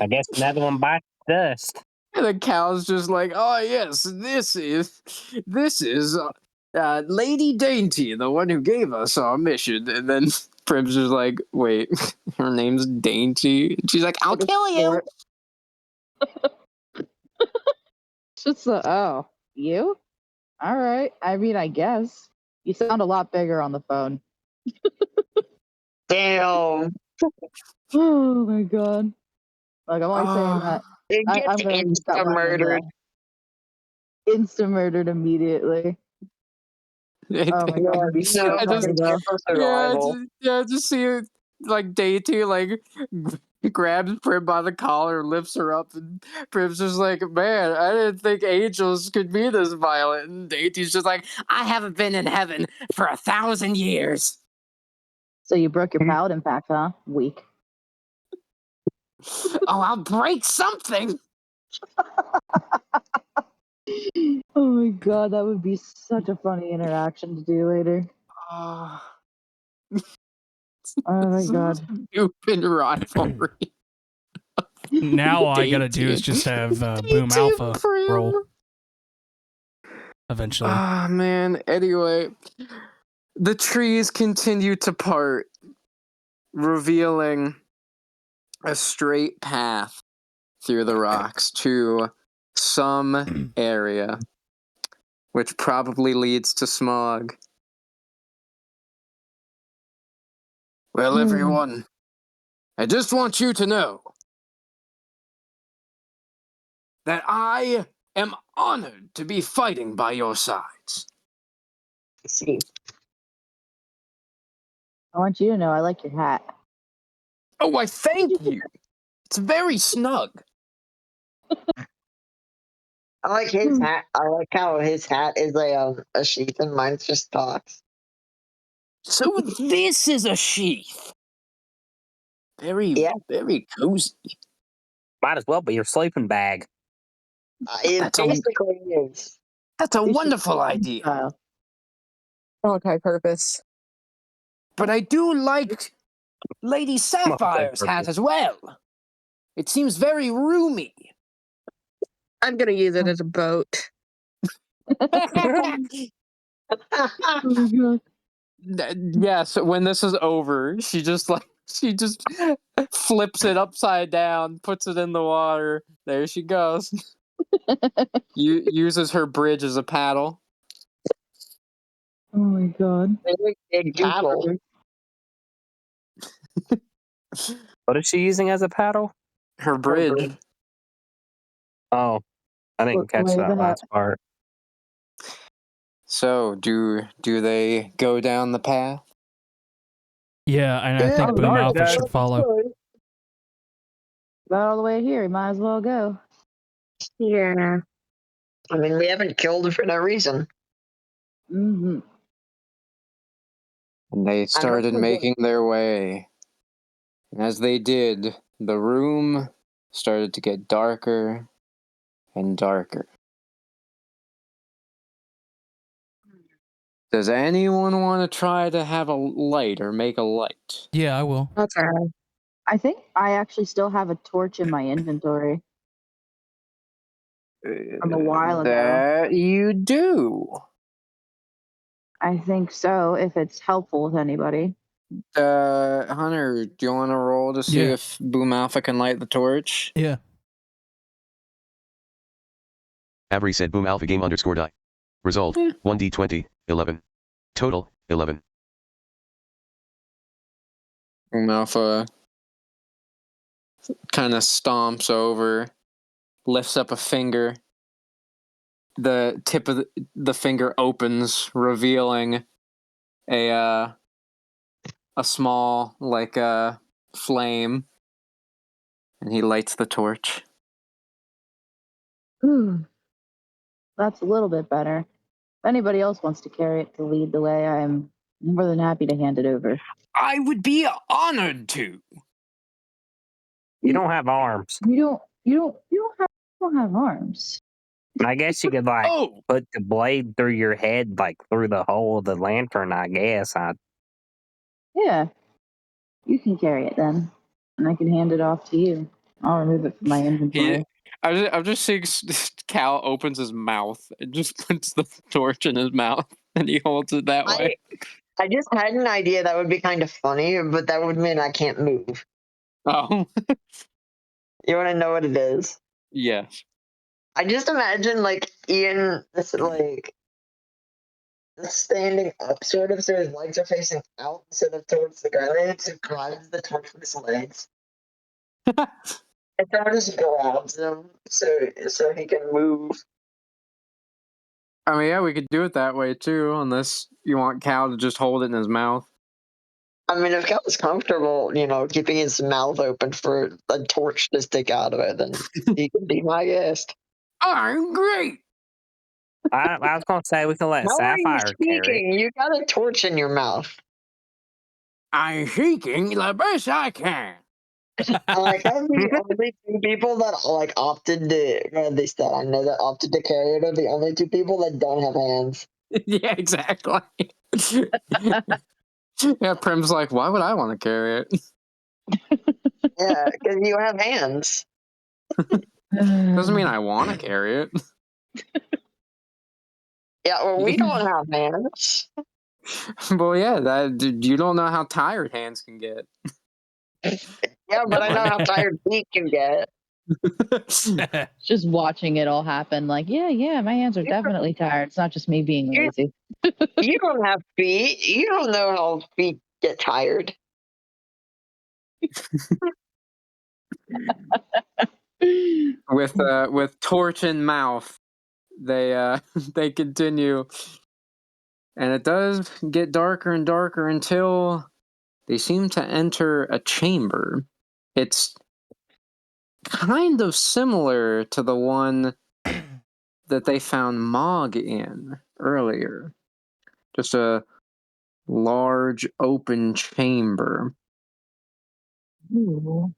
I guess another one bites dust. and the cow's just like, oh yes, this is Lady Dainty, the one who gave us our mission. And then Prim's just like, wait, her name's Dainty. And she's like, I'll kill you. Just oh, you? All right. I mean, I guess you sound a lot bigger on the phone. Damn. Oh my god! Like I'm only saying Oh, that. It I'm gets gonna put that insta line in murdered. there. Insta murdered immediately. Oh my god, that'd be so I just funny though. For yeah, survival. just see it like Dainty like grabs Prim by the collar, lifts her up, and Prim's just like, man, I didn't think angels could be this violent. And Dainty's just like, I haven't been in heaven for 1,000 years. So you broke your paladin pact, huh? Weak. Oh, I'll break something. Oh my god, that would be such a funny interaction to do later. Oh. Oh my god. Stupid rivalry. Now all I gotta do is Dating. just have Boom Dating Alpha forever. roll. Eventually. Ah, man. Anyway, the trees continue to part, revealing a straight path through the rocks to some area, which probably leads to Smog. Well, everyone, I just want you to know that I am honored to be fighting by your sides. See, I want you to know I like your hat. Oh, I thank you. It's very snug. I like his hat. I like how his hat is a sheath and mine's just stocks. So this is a sheath. Very, Yeah. very cozy. Might as well be your sleeping bag. It That's a basically is. that's a It's wonderful idea. style. Multi-purpose. But I do like Lady Sapphire's hat as well. It seems very roomy. I'm gonna use it as a boat. Oh my god. Yeah, so when this is over, she just flips it upside down, puts it in the water. There she goes. Uses her bridge as a paddle. Oh my god. Very big paddle. What is she using as a paddle? Her bridge. Oh, I didn't catch Wave that the hat. last part. So do they go down the path? Yeah, and I think Boom dark, Alpha guys. should follow. About all the way here, you might as well go. Yeah. I mean, we haven't killed her for no reason. Mm-hmm. And they started making their way. And as they did, the room started to get darker and darker. Does anyone want to try to have a light or make a light? Yeah, I will. Okay. I think I actually still have a torch in my inventory from a while ago. That you do. I think so, if it's helpful with anybody. Hunter, do you want to roll to see Yeah. if Boom Alpha can light the torch? Yeah. Avery said boom alpha game underscore die. Result, 1d20, 11. Total, 11. Boom Alpha kind of stomps over, lifts up a finger. The tip of the finger opens, revealing a small flame, and he lights the torch. Ooh, that's a little bit better. If anybody else wants to carry it to lead the way, I am more than happy to hand it over. I would be honored to. You don't have arms. You don't have arms. I guess you could put the blade through your head, through the hole of the lantern. I guess. Yeah, you can carry it then, and I can hand it off to you. I'll remove it from my inventory. I'm just seeing Cal opens his mouth and just puts the torch in his mouth, and he holds it that way. I just had an idea that would be kind of funny, but that would mean I can't move. Oh. You want to know what it is? Yes. I just imagine Ian, standing up, sort of, so his legs are facing out instead of towards the ground. And it just grabs the torch with his legs. And someone just grabs him so he can move. I mean, yeah, we could do it that way too, unless you want Cal to just hold it in his mouth. I mean, if Cal's comfortable, keeping his mouth open for a torch to stick out of it, then he can be my guest. I'm great. I was gonna say we can let How are you Sapphire carry it. speaking? You got a torch in your mouth. I'm shaking the best I can. I like how the only two people that opted to, or at least that I know that opted to carry it are the only two people that don't have hands. Yeah, exactly. Yeah, Prim's like, why would I want to carry it? Yeah, because you have hands. Doesn't mean I want to carry it. Yeah, well, we don't have hands. Well, yeah, you don't know how tired hands can get. Yeah, but I know how tired feet can get. Just watching it all happen, like, yeah, my hands are definitely tired. It's not just me being lazy. You don't have feet. You don't know how feet get tired. With torch in mouth, they they continue, and it does get darker and darker until they seem to enter a chamber. It's kind of similar to the one that they found Mog in earlier. Just a large open chamber. Ooh.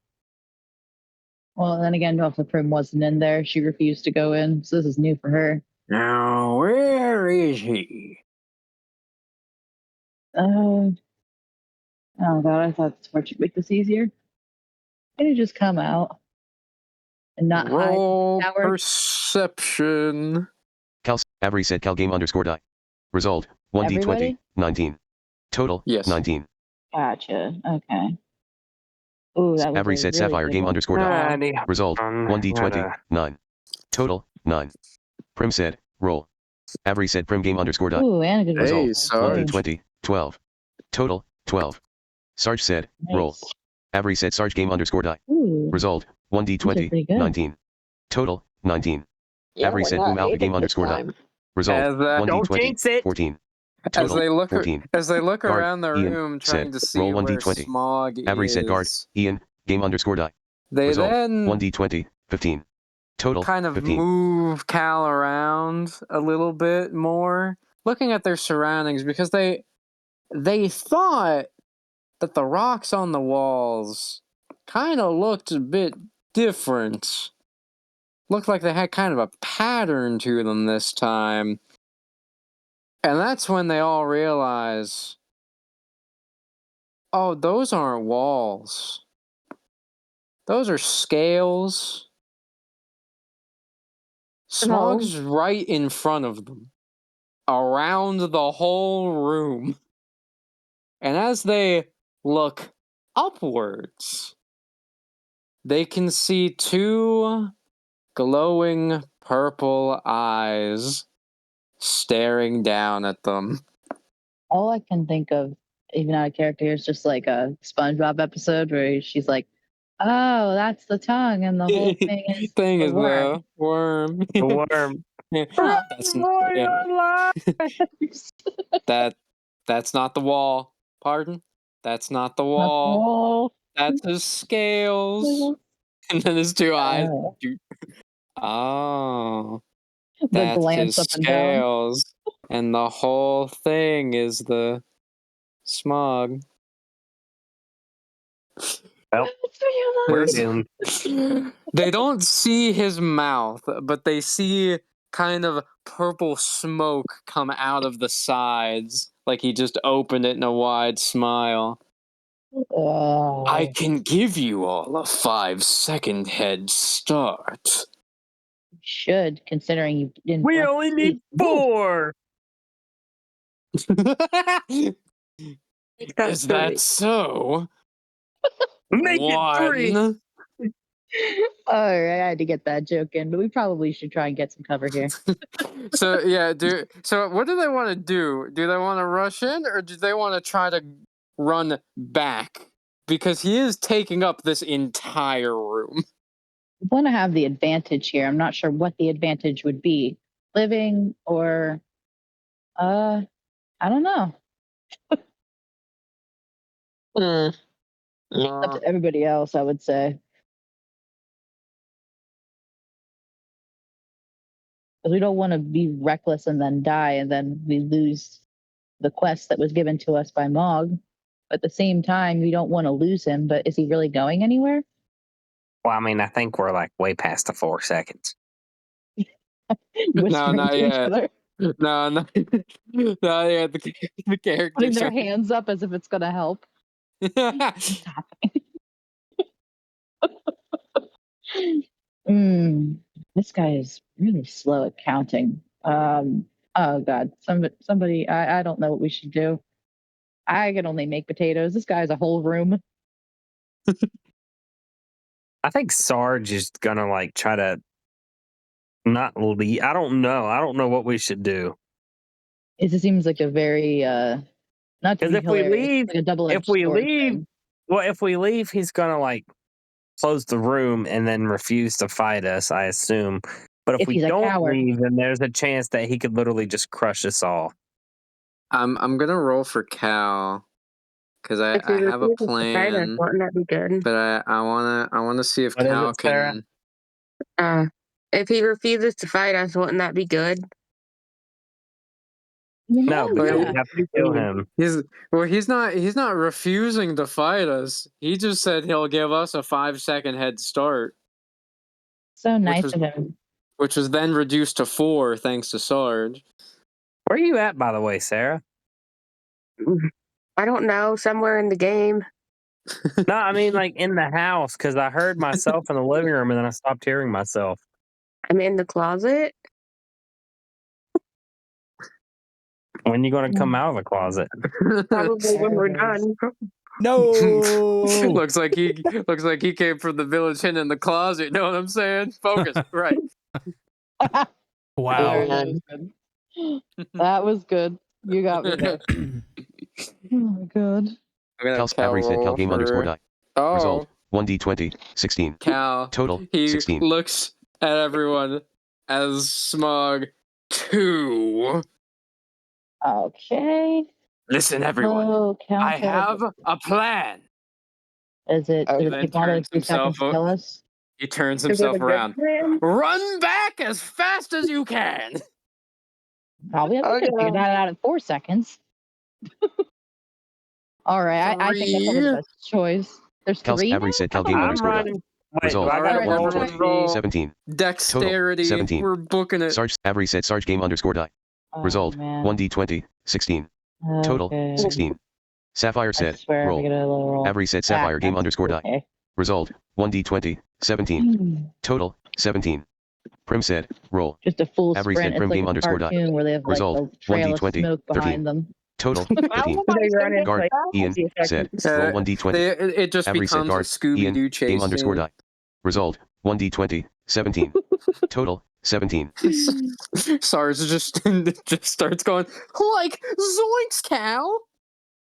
Well, then again, if the Prim wasn't in there, she refused to go in, so this is new for her. Now, where is he? Oh God, I thought this part should make this easier. Can you just come out and not Roll hide? perception. Cal, Avery said Cal game underscore die. Result, 1d20, Everybody? 19. Total, Yes. 19. Gotcha. Okay. Ooh, that was Avery a said really Sapphire good game one. underscore die. Result, 1d20, 9. Total, 9. Prim said, roll. Avery said Prim game underscore die. Ooh, and a good Hey, result. Sarge. 1d20, 12. Total, 12. Sarge said, roll. Nice. Avery said Sarge game underscore die. Ooh, Result, these are 1d20, pretty good. 19. Total, 19. Yeah, Avery we said got Boom Alpha 8 game this underscore die. time. Result, As, Don't 1d20, jinx it. 14. as Total, they look 14. Guard, Guard, around the Ian, room said, trying to see roll where 1d20. Smog Avery said guard, is, Ian, game underscore die. they Result, then 1d20, 15. Total, kind of 15. move Cal around a little bit more, looking at their surroundings, because they thought that the rocks on the walls kind of looked a bit different. Looked like they had kind of a pattern to them this time. And that's when they all realize, oh, those aren't walls. Those are scales. Smog's right in front of them, around the whole room. And as they look upwards, they can see two glowing purple eyes staring down at them. All I can think of, even out of character, is just like a SpongeBob episode where she's like, "Oh, that's the tongue, and the whole thing is the worm." The worm. The worm. That's that's not the wall. Pardon? That's not the wall. Oh, That's his scales. And then his two eyes. Oh, the that's glance his up and down. scales. And the whole thing is the smog. Well, we're doomed. They don't see his mouth, but they see kind of purple smoke come out of the sides, like he just opened it in a wide smile. Oh, I can give you all a 5-second head start. should, considering you didn't. We want only to need eat. 4. Is that so? Make it 3. One. All right, I had to get that joke in, but we probably should try and get some cover here. So yeah, so what do they want to do? Do they want to rush in, or do they want to try to run back? Because he is taking up this entire room. I want to have the advantage here. I'm not sure what the advantage would be, living or, I don't know. Up Yeah. to everybody else, I would say. Because we don't want to be reckless and then die, and then we lose the quest that was given to us by Mog. But at the same time, we don't want to lose him. But is he really going anywhere? Well, I mean, I think we're like way past the 4 seconds. No, Whispering not to each yet. other. No, no, no. Yeah, the character. Putting their hands up as if it's gonna help. Stop. This guy is really slow at counting. Oh God, somebody. I don't know what we should do. I can only make potatoes. This guy has a whole room. I think Sarge is gonna like try to not leave. I don't know. I don't know what we should do. It just seems like a very not to Because be if we hilarious, leave, like a double-edged if we sword leave, thing. well, if we leave, he's gonna like close the room and then refuse to fight us. I assume. But if If we he's a don't coward. leave, then there's a chance that he could literally just crush us all. I'm gonna roll for Cal because If he I have a refuses to fight us, plan, wouldn't that be good? but I wanna see if What is Cal it, Sarah? can. If he refuses to fight us, wouldn't that be good? No, because Yeah. we have to kill him. He's not refusing to fight us. He just said he'll give us a 5-second head start, So nice was- of him. which was then reduced to 4 thanks to Sarge. Where are you at, by the way, Sarah? I don't know. Somewhere in the game. No, I mean like in the house, because I heard myself in the living room and then I stopped hearing myself. I'm in the closet. When you going to come out of the closet? Probably when we're There it is. done. No. looks like he came from the village hidden in the closet. Know what I'm saying? Focus, right? Wow. That was good. That was good. You got me there. Oh my God. I'm gonna Cal's Cal Avery said Cal roll game for- underscore die. Oh, Result 1d20 16. Cal. Total He 16. looks at everyone as Smog 2. Okay. Listen, everyone. Oh, count I have a plan. Is it He did it then take more than turns 2 seconds to kill us? He turns Is it a himself good around. plan? Run back as fast as you can. Probably we could figure that out in 4 seconds. All right, I think that's probably the 3. best choice. There's Cal's 3 Avery now? said Cal game I'm underscore die. running. Wait, Result do I gotta Alright, roll everyone to roll. see? 17. Dexterity. 17. We're booking it. Sarge Avery said Sarge game underscore die. Oh, Result man. 1d20 16. Total Okay. 16. Sapphire I said swear roll. I'm gonna get a little roll. Avery said Sapphire game underscore die. Okay. Result 1d20 17. Total 17. Prim said roll. Just a full Avery sprint. said Prim It's like game a underscore die. cartoon where they have like Result a trail of 1d20 smoke 13. behind them. Total How 13. am I running Guard like Ian that? said roll 1d20. It just Avery said becomes a guard Ian Scooby-Doo chase game underscore scene. die. Result 1d20 17. Total 17. Sarge just starts going like zoinks, Cal.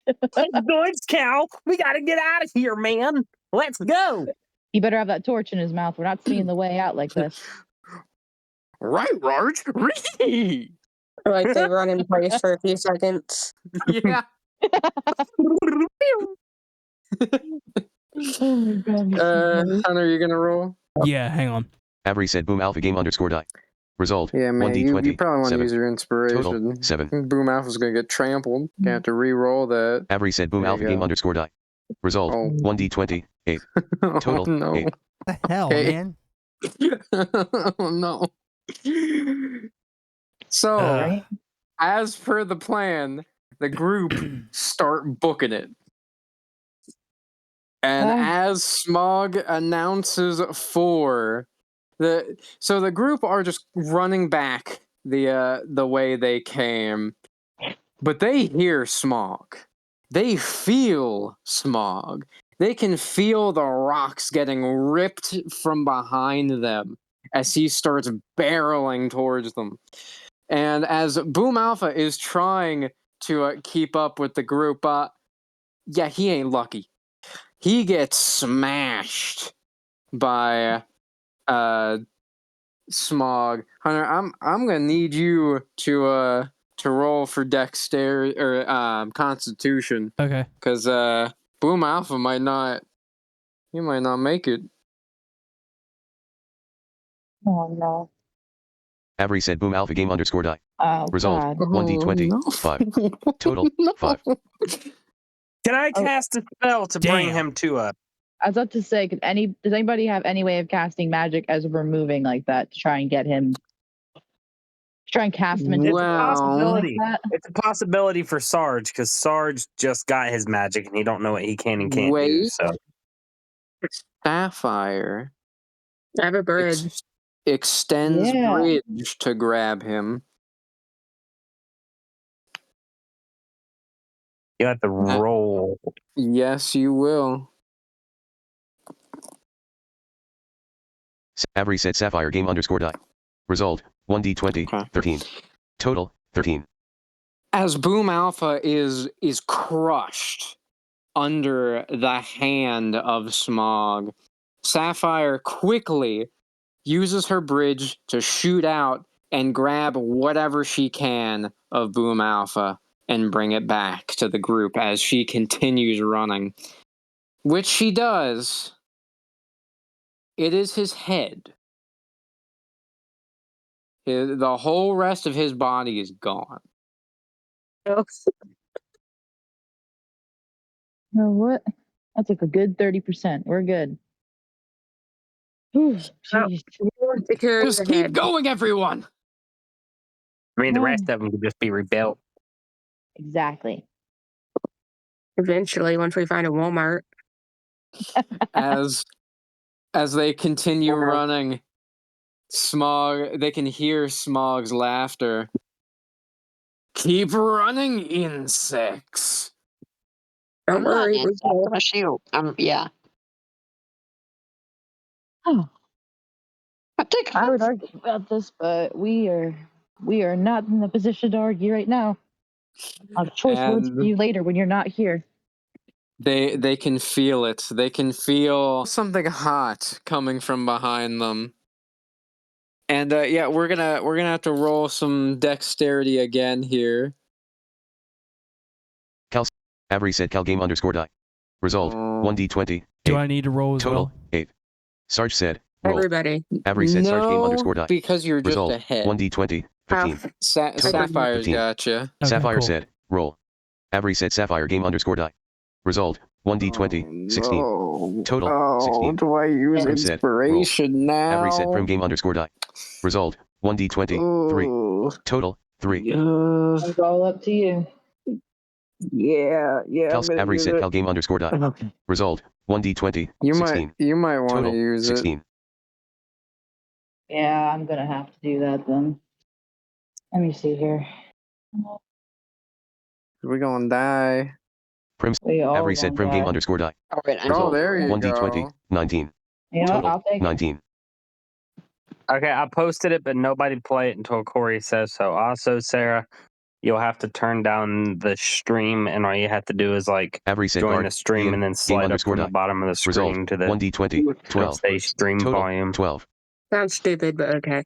Zoinks, Cal. We gotta get out of here, man. Let's go. You better have that torch in his mouth. We're not seeing the way out like this. Right, Rarge. Ree. Like they run in place for a few seconds. Yeah. Oh my God. Hunter, you gonna roll? Yeah, hang on. Avery said boom alpha game underscore die. Result Yeah, man. You 1d20 probably want to 7. use your inspiration. Total 7. Boom Alpha's gonna get trampled. You have to re-roll that. Avery said boom There you alpha game go. underscore die. Result Oh. 1d20 8. Total Oh, no. 8. The hell, Okay. man. Oh no. So, Uh, as per the plan, the group start booking it. And as Smog announces 4, the group are just running back the way they came, but they hear Smog. They feel Smog. They can feel the rocks getting ripped from behind them as he starts barreling towards them. And as Boom Alpha is trying to keep up with the group, yeah, he ain't lucky. He gets smashed by Smog. Hunter, I'm gonna need you to roll for dexterity or Constitution, okay. because Boom Alpha might not make it. Oh no. Avery said boom alpha game underscore die. Oh Result God. 1d20 no. 5. Total 5. Can I cast a spell to bring Damn. him to us? I was about to say, does anybody have any way of casting magic as we're moving like that to try and get him Try and cast him into It's a like possibility. that. It's a possibility for Sarge because Sarge just got his magic and he don't know what he can and can't do. Wait. So Sapphire I have a bridge. extends Yeah. bridge to grab him. you have to roll. Yes, you will. Avery said Sapphire game underscore die. Result 1d20 Okay. 13. Total 13. As Boom Alpha is crushed under the hand of Smog, Sapphire quickly uses her bridge to shoot out and grab whatever she can of Boom Alpha and bring it back to the group as she continues running. Which she does. It is his head. The whole rest of his body is gone. You know what? I took a good 30%. We're good. Whew, jeez. Just keep going, everyone! I mean, the Yeah. rest of them could just be rebuilt. Exactly. Eventually, once we find a Walmart. As they continue running, they can hear Smog's laughter. Keep running, insects. Don't I'm not worry. an insect. I'm a shield. Yeah. Oh, I think I would argue about this, but we are not in the position to argue right now. I'll have choice words for And you later when you're not here. they can feel it. They can feel something hot coming from behind them. And yeah, we're gonna have to roll some dexterity again here. Cal. Avery said Cal game underscore die. Result 1d20 Do 8. I need to roll as Total well? 8. Sarge said roll. Everybody. Avery said Sarge game No, underscore die. because you're just Result ahead. 1d20 15. Sapphire's 15. gotcha. Okay, Sapphire cool. said roll. Avery said Sapphire game underscore die. Result 1d20 16. Total 16. Do I use Prim said, inspiration now? Avery said Prim game underscore die. Result 1d20 3. Ooh. Total 3. It's all up to you. Yeah. Cal. I'm gonna Avery use said it. Cal game underscore die. Okay. Result 1d20 You 16. might want to Total use 16. Yeah, I'm gonna have to do that then. Let me see here. it. We're gonna die. Prim. We all Avery said Prim game die. underscore die. All right, I'm Result there you 1d20 go. 19. You know what? Total I'll take it. 19. Okay, I posted it, but nobody play it until Corey says so. Also, Sarah, you'll have to turn down the stream, and all you have to do is like Avery said join guard the stream Ian, and then game slide up underscore from the die. bottom of the Result screen to the 1d20 it'll 12. say stream Total volume. 12. Sounds stupid, but okay.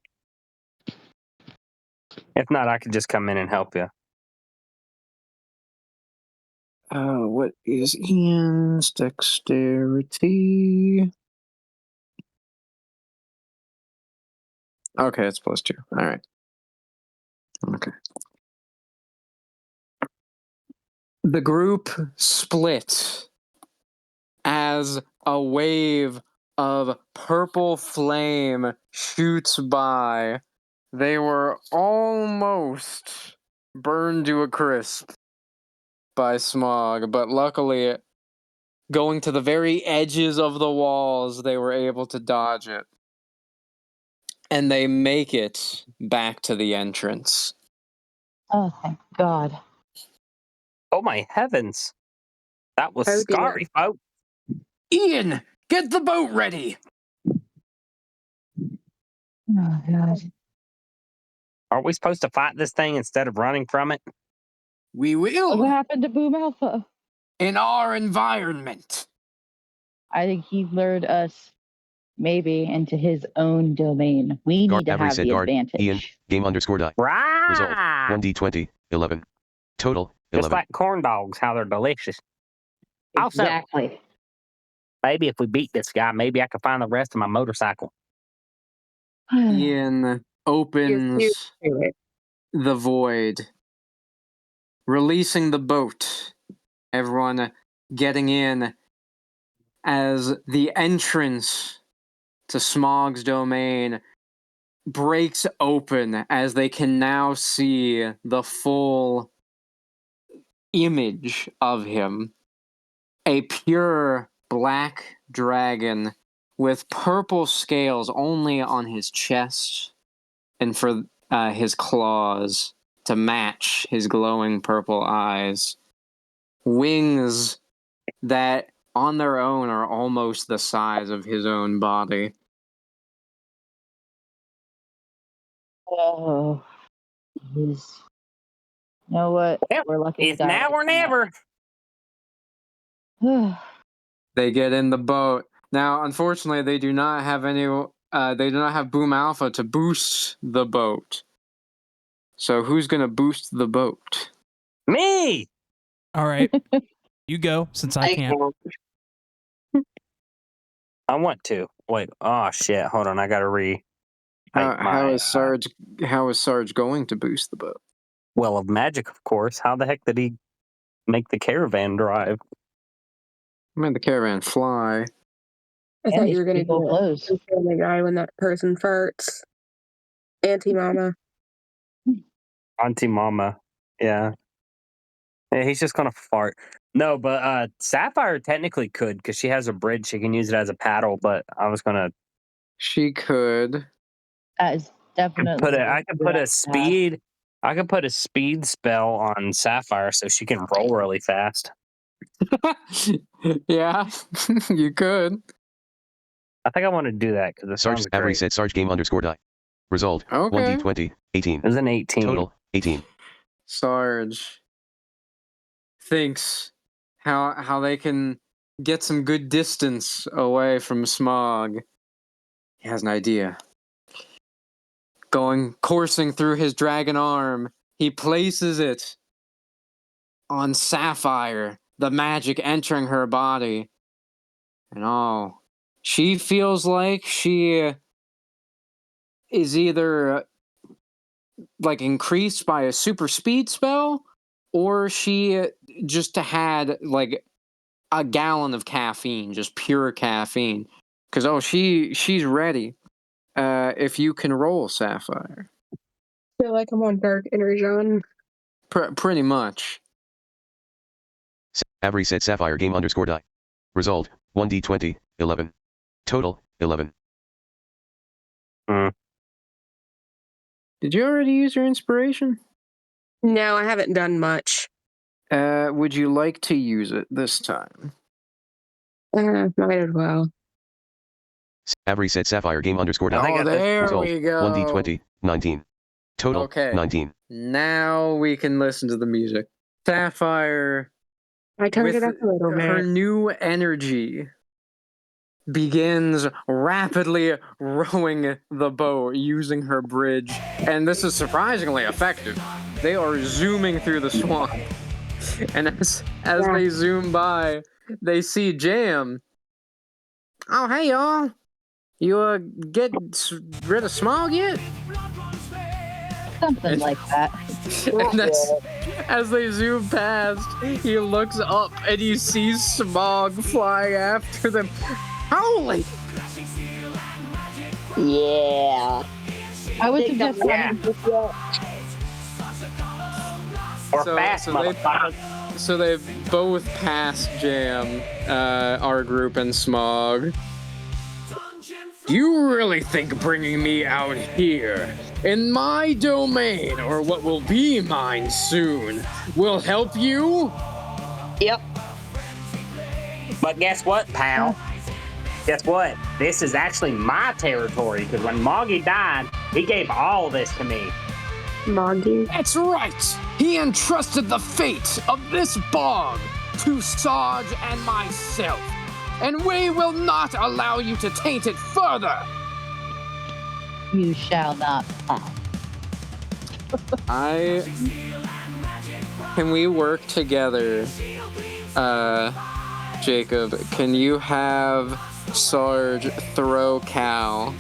If not, I could just come in and help you. What is Ian's dexterity? Okay, it's +2. All right. Okay. The group split as a wave of purple flame shoots by. They were almost burned to a crisp by smog, but luckily, going to the very edges of the walls, they were able to dodge it. And they make it back to the entrance. Oh, thank God. Oh my heavens. That was Oh, dear. scary, folks. Ian, get the boat ready! Oh, God. Aren't we supposed to fight this thing instead of running from it? We What will, happened to Boom Alpha? in our environment. I think he lured us maybe into his own domain. We Guard. need to Avery have said the guard advantage. Ian, game underscore die. Result Right. 1d20 11. Total Just 11. like corn dogs, how they're delicious. Also, Exactly. maybe if we beat this guy, maybe I can find the rest of my motorcycle. Ian opens the void, releasing the boat. Everyone getting in as the entrance to Smog's domain breaks open as they can now see the full image of him. A pure black dragon with purple scales only on his chest and for his claws to match his glowing purple eyes. Wings that on their own are almost the size of his own body. Oh, he's. You know what? Well, We're lucky. it's now or never. They get in the boat. Now, unfortunately, they do not have any. They do not have Boom Alpha to boost the boat. So who's gonna boost the boat? Me. All right. You go, since I can't. I want to. Wait. Oh shit. Hold on. I gotta re. How is Sarge going to boost the boat? Well, of magic, of course. How the heck did he make the caravan drive? I made the caravan fly. I thought you were going to people do close. it. Family Guy when that person farts. Auntie Mama. Auntie Mama. Yeah. Yeah, he's just gonna fart. No, but Sapphire technically could because she has a bridge. She can use it as a paddle. But I was gonna She could. That is definitely. I could put a speed. I could put a speed spell on Sapphire so she can roll really fast. Yeah, you could. I think I want to do that because it Sarge sounds Avery great. said Sarge game underscore die. Result. Okay. 1d20. 18. It was an 18. Total. 18. Sarge thinks how they can get some good distance away from Smog. He has an idea. Coursing through his dragon arm, he places it on Sapphire, the magic entering her body. And she feels like she is either like increased by a super speed spell, or she just had like a gallon of caffeine, just pure caffeine. Because she's ready. If you can roll, Sapphire. I feel like I'm on dark energon. Pretty much. Avery said Sapphire game underscore die. Result. 1d20. 11. Total. 11. Did you already use your inspiration? No, I haven't done much. Would you like to use it this time? Might as well. Avery said Sapphire game underscore die. Oh, there Result. we go. 1d20. 19. Total. Okay. 19. Now we can listen to the music. Sapphire, I turned with it up a little bit. her new energy, begins rapidly rowing the boat using her bridge. And this is surprisingly effective. They are zooming through the swamp. And as they zoom by, they see Jam. Oh, hey, y'all. You get rid of Smog yet? Something like that. And as they zoom past, he looks up and he sees Smog flying after them. Holy! Yeah. I would suggest Or fast, motherfucker. So they've both passed Jam, our group, and Smog. You really think bringing me out here, in my domain, or what will be mine soon, will help you? Yep. But guess what, pal? Guess what? This is actually my territory, because when Moggy died, he gave all this to me. Moggy? That's right! He entrusted the fate of this bog to Sarge and myself, and we will not allow you to taint it further! you shall not pass. Can we work together? Jacob, can you have Sarge throw Cal?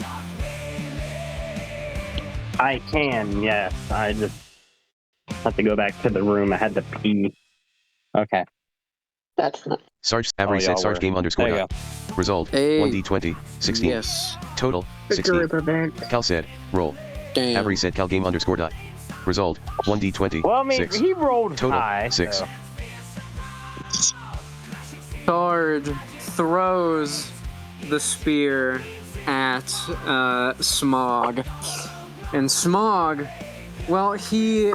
I can, yes. I just have to go back to the room. I had to pee. Okay. That's not. Sarge Avery said y'all Sarge were. game underscore There you die. Result. Hey. 1d20. 16. Yes. Total. a 16. group event. Cal said, roll. Damn. Avery said Cal game underscore dot. Result, 1d20, Well, I mean, 6. he rolled Total, high. 6. So. Sarge throws the spear at Smog. And Smog, well, he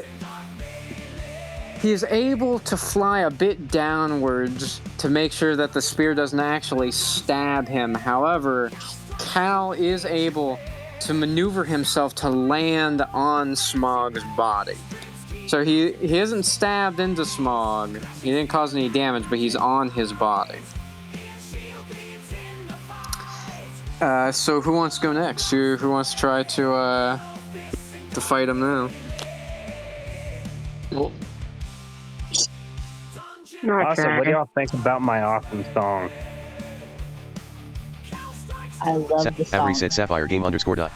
is able to fly a bit downwards to make sure that the spear doesn't actually stab him. However, Cal is able to maneuver himself to land on Smog's body. So he isn't stabbed into Smog. He didn't cause any damage, but he's on his body. So who wants to go next? Who wants to try to fight him now? Also, what do y'all think about my awesome song? I love the song. Avery said Sapphire game underscore dot.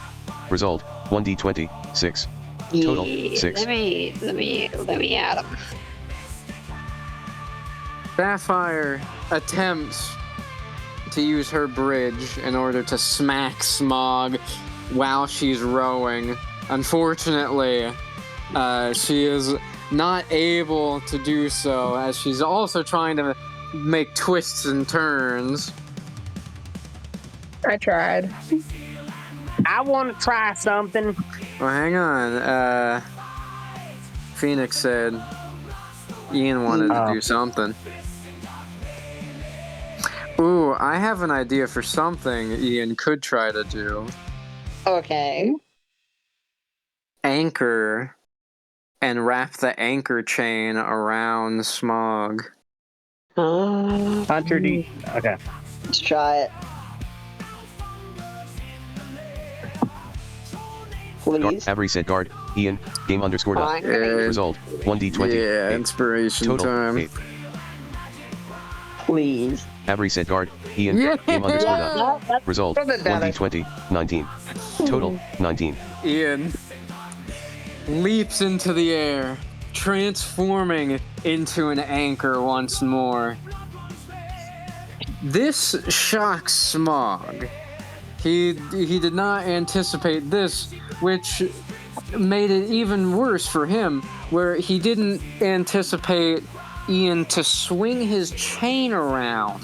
Result, 1d20, 6. Total, 6. Let me add them. Sapphire attempts to use her bridge in order to smack Smog while she's rowing. Unfortunately, she is not able to do so, as she's also trying to make twists and turns. I tried. I want to try something. Well, hang on. Phoenix said Ian wanted to do something. Ooh, I have an idea for something Ian could try to do. Okay. Anchor and wrap the anchor chain around Smog. Hunter D. Okay. Let's try it. Please. Avery said guard, Ian, game underscore dot. I'm gonna Result, 1d20. Yeah, 8. inspiration Total, time. 8. please. Avery said guard, Ian, game underscore dot. Result, 1d20, 19. Total, 19. Ian leaps into the air, transforming into an anchor once more. This shocks Smog. He did not anticipate this, which made it even worse for him, where he didn't anticipate Ian to swing his chain around,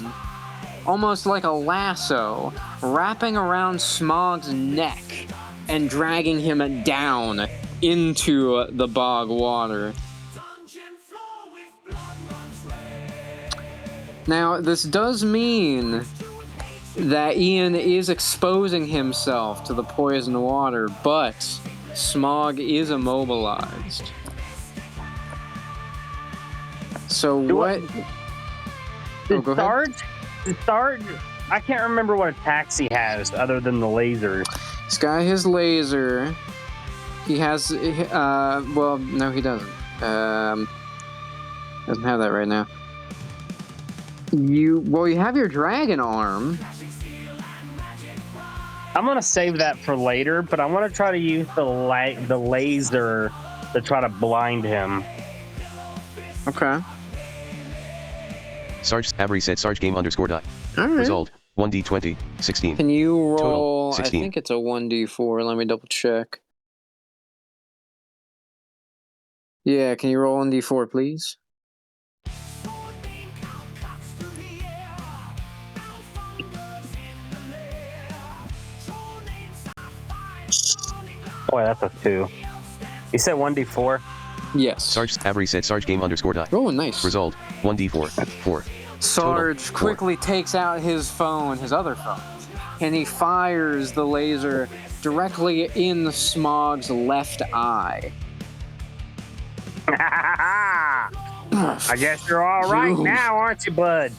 almost like a lasso, wrapping around Smog's neck and dragging him down into the bog water. Now, this does mean that Ian is exposing himself to the poison water, but Smog is immobilized. So what? Oh, go ahead. Sarge, I can't remember what attacks he has other than the lasers. This guy has laser. He has, well, no, he doesn't. Doesn't have that right now. You have your dragon arm. I'm gonna save that for later, but I want to try to use the laser to try to blind him. Okay. Sarge, Avery said Sarge game underscore dot. All right. Result, 1d20, 16. Can you roll? Total, I 16. think it's a 1d4. Let me double check. Yeah, can you roll 1d4, please? Boy, that's a 2. You said 1d4? Yes. Sarge, Avery said Sarge game underscore dot. Oh, nice. Result, 1d4, 4. Sarge Total, quickly takes out his phone, his other phone, and he fires the laser directly in Smog's left eye. I guess you're all right now, aren't you, bud?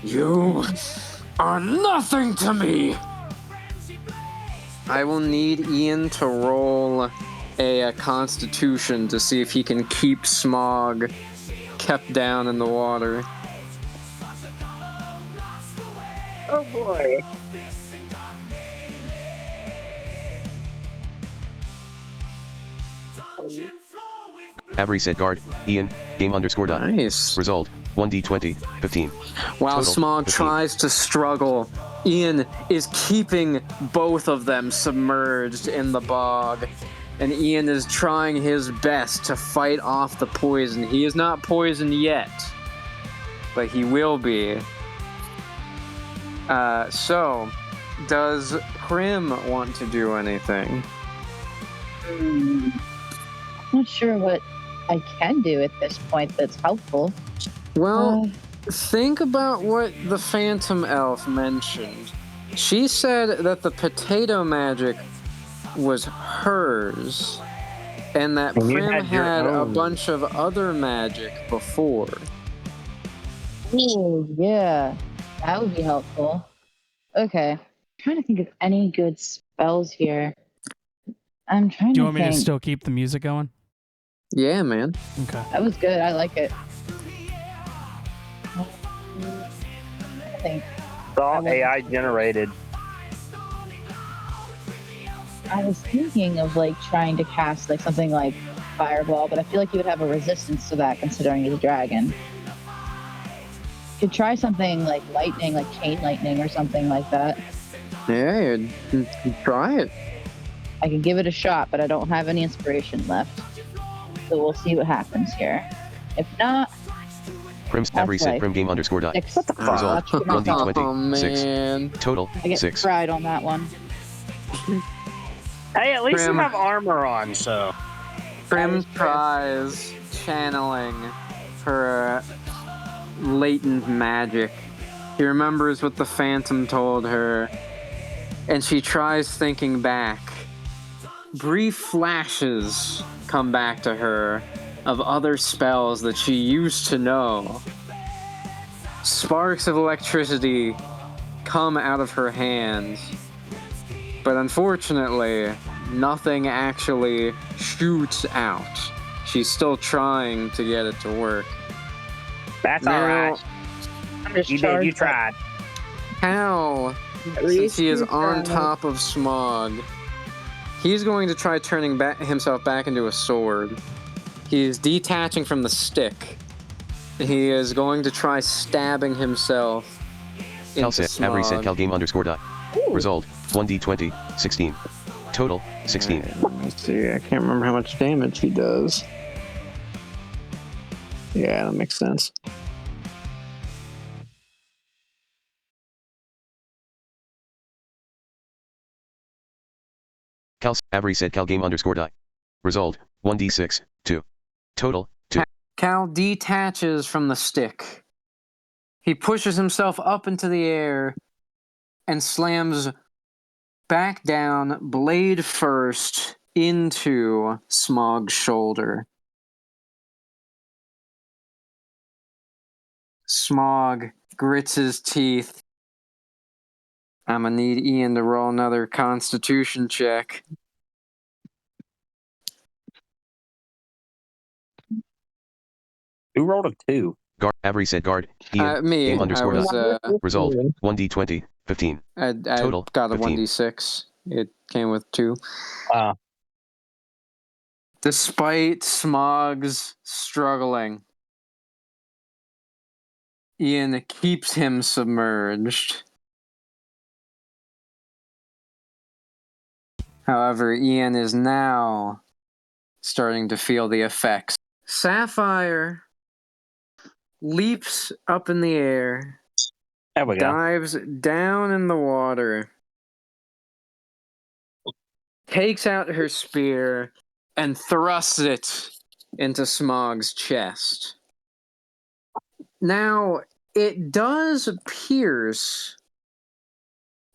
You are nothing to me. I will need Ian to roll a Constitution to see if he can keep Smog kept down in the water. Oh boy. Avery said guard, Ian, game underscore dot. Nice. Result, 1d20, 15. While Total, Smog 15. tries to struggle Ian is keeping both of them submerged in the bog, and Ian is trying his best to fight off the poison. He is not poisoned yet, but he will be. So, does Prim want to do anything? I'm not sure what I can do at this point that's helpful. Well, think about what the Phantom Elf mentioned. She said that the potato magic was hers, and that And you Prim had your had a own. bunch of other magic before. Oh, yeah, that would be helpful. Okay, I'm trying to think of any good spells here. I'm trying Do you to want me to think. still keep the music going? Yeah, man. Okay. That was good. I like it. I think It's all AI generated. I was thinking of like trying to cast like something like Fireball, but I feel like you would have a resistance to that considering he's a dragon. Could try something like lightning, like chain lightning or something like that. Yeah, you try it. I can give it a shot, but I don't have any inspiration left. So we'll see what happens here. If not, Prim's every That's set life. prim game underscore die. 6. Result That's good myself. 1d20 Oh, 6. man. Total I get 6. fried on that one. Hey, at least Prim. you have armor on, so. Prim is true. tries channeling her latent magic. She remembers what the Phantom told her, and she tries thinking back. Brief flashes come back to her of other spells that she used to know. Sparks of electricity come out of her hands, but unfortunately, nothing actually shoots out. She's still trying to get it to work. That's Now, alright. I'm just You did, you tried. Hal, At since least he is you on tried. top of Smog, he's going to try turning himself back into a sword. He's detaching from the stick. He is going to try stabbing himself Cal into set every set Smog. cal game underscore die. Result 1d20 16. Total 16. Let me see. I can't remember how much damage he does. Yeah, that makes sense. Cal every set cal game underscore die. Result 1d6 2. Total 2. Cal detaches from the stick. He pushes himself up into the air and slams back down, blade first, into Smog's shoulder. Smog grits his teeth. I'm gonna need Ian to roll another Constitution check. Who rolled a 2? Guard every set guard. Ian Me. game I underscore was. die. Result 1d20 15. I Total, got a 15. 1d6. It came with 2. Despite Smog's struggling, Ian keeps him submerged. However, Ian is now starting to feel the effects. Sapphire leaps up in the air, There we go. dives down in the water, takes out her spear, and thrusts it into Smog's chest. Now, it does pierce,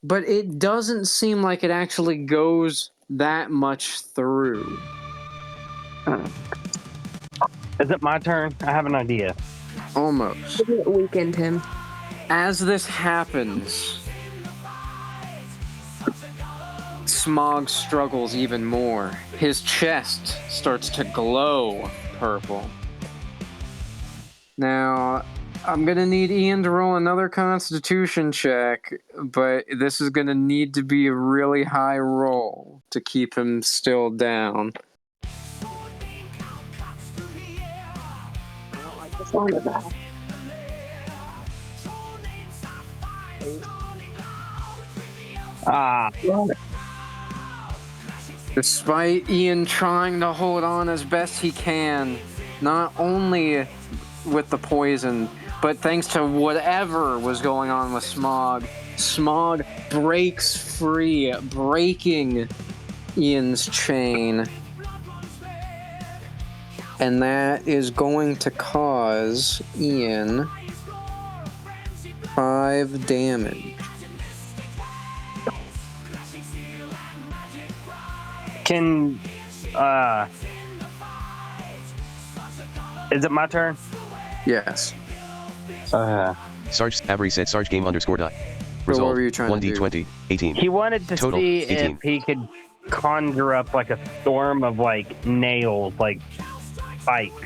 but it doesn't seem like it actually goes that much through. Is it my turn? I have an idea. Almost. It weakened him. As this happens, Smog struggles even more. His chest starts to glow purple. Now, I'm gonna need Ian to roll another Constitution check, but this is gonna need to be a really high roll to keep him still down. It's on the back. Despite Ian trying to hold on as best he can, not only with the poison, but thanks to whatever was going on with Smog, Smog breaks free, breaking Ian's chain. And that is going to cause Ian 5 damage. Can is it my turn? Yes. Sarge Avery said Sarge game underscore dot. what Result were you trying to do? 1d20 18. He wanted to Total, see 18. if he could conjure up like a storm of like nails, like spikes.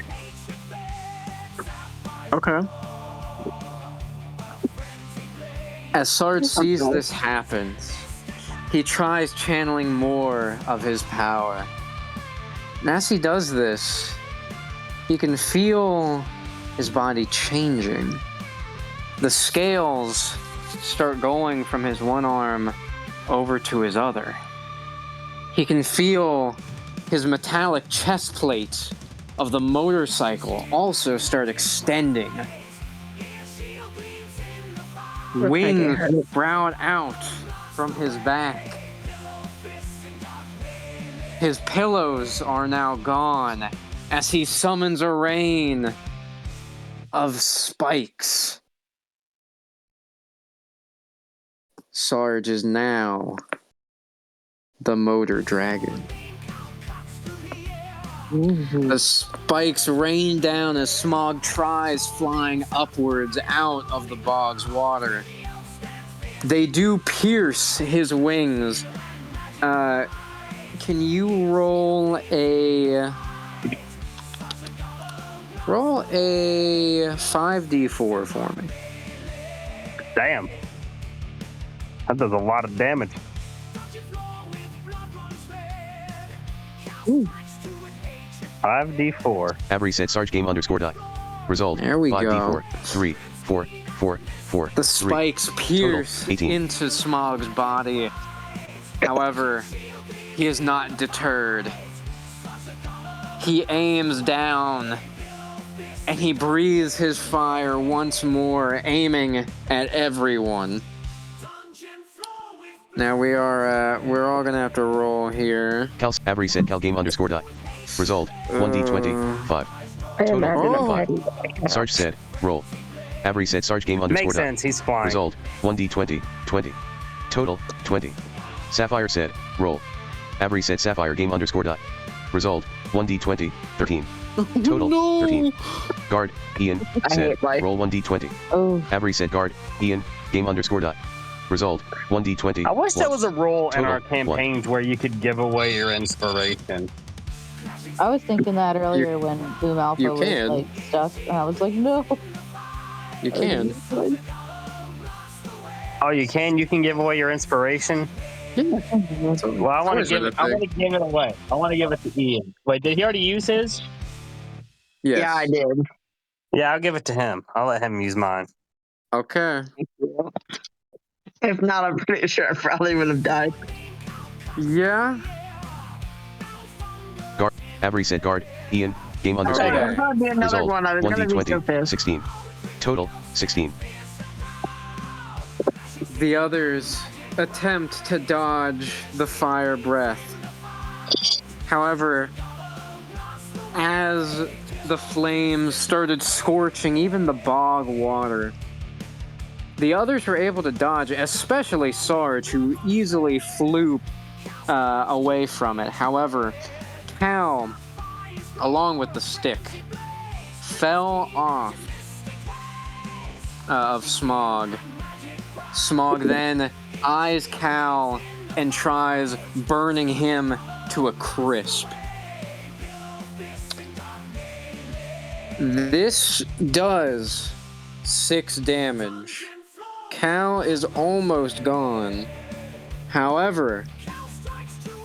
Okay. As Sarge sees this happen, he tries channeling more of his power. And as he does this, he can feel his body changing. The scales start going from his one arm over to his other. He can feel his metallic chest plates of the motorcycle also start extending. Wings sprout out from his back. His pillows are now gone as he summons a rain of spikes. Sarge is now the motor dragon. The spikes rain down as Smog tries flying upwards out of the bog's water. They do pierce his wings. Can you roll a 5d4 for me? Damn. That does a lot of damage. Ooh. 5d4. Avery said Sarge game underscore dot. Result There we 5d4 go. 3 4 4 4 The spikes pierce Total, 18. into Smog's body. However, he is not deterred. He aims down and he breathes his fire once more, aiming at everyone. Now we're all gonna have to roll here. Cal Avery said Cal game underscore dot. Result 1d20 5. I Total imagine Oh. 5. Sarge said roll. Avery said Sarge game underscore Makes dot. sense, he's flying. Result 1d20 20. Total 20. Sapphire said roll. Avery said Sapphire game underscore dot. Result 1d20 13. Total 13. Guard Ian said hate life. roll 1d20. Oh, Avery said guard Ian game underscore dot. Result 1d20. I wish there was a role in Total, our campaigns where you could give away your inspiration. I was thinking that earlier when Boom Alpha you was can. like stuck, and I was like, no. You can. Oh, you can? You can give away your inspiration? Well, I want to give it. I want to give it away. I want to give it to Ian. Wait, did he already use his? Yes. Yeah, I did. Yeah, I'll give it to him. I'll let him use mine. Okay. If not, I'm pretty sure I probably would have died. Yeah. Avery said guard Ian game underscore Okay. dot. There's gonna be another Result one. I was gonna be so 1d20 pissed. 16. Total 16. The others attempt to dodge the fire breath. However, as the flames started scorching even the bog water, the others were able to dodge, especially Sarge, who easily flew away from it. However, Cal, along with the stick, fell off of Smog. Smog then eyes Cal and tries burning him to a crisp. This does 6 damage. Cal is almost gone. However,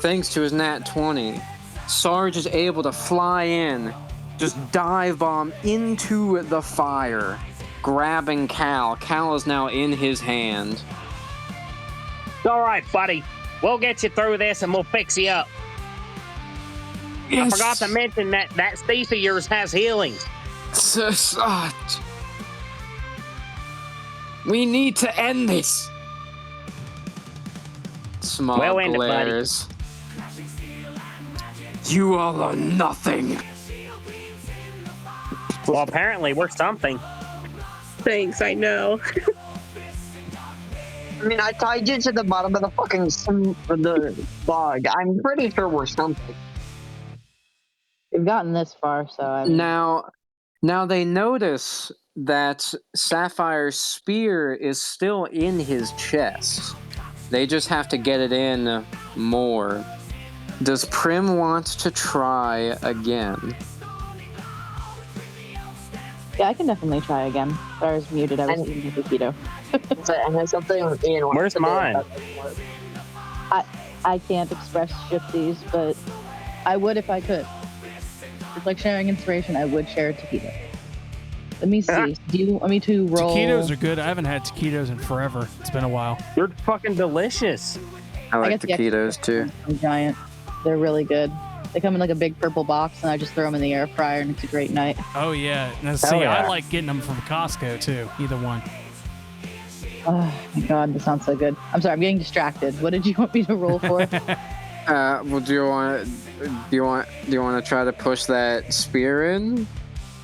thanks to his nat 20, Sarge is able to fly in, just dive bomb into the fire, grabbing Cal. Cal is now in his hand. All right, buddy. We'll get you through this and we'll fix you up. Yes. I forgot to mention that thief of yours has healing. We need to end this. Smog Well ended, buddy. glares. You all are nothing. Well, apparently we're something. Thanks, I know. I mean, I tied you to the bottom of the fucking the bog. I'm pretty sure we're something. We've gotten this far, so I mean, Now they notice that Sapphire's spear is still in his chest. They just have to get it in more. Does Prim want to try again? yeah, I can definitely try again. Sorry, I was muted. I was eating a keto. And there's something Ian wants Where's to do mine? about this. I can't express ship these, but I would if I could. It's like sharing inspiration. I would share a taquito. Let me see. Do you want me to roll? Taquitos are good. I haven't had taquitos in forever. It's been a while. They're fucking delicious. I like get the taquitos too. I'm giant. They're really good. They come in like a big purple box, and I just throw them in the air fryer, and it's a great night. Oh yeah. Now, see, yeah. I like getting them from Costco too. Either one. Oh my god, this sounds so good. I'm sorry, I'm getting distracted. What did you want me to roll for? Well, do you want to try to push that spear in?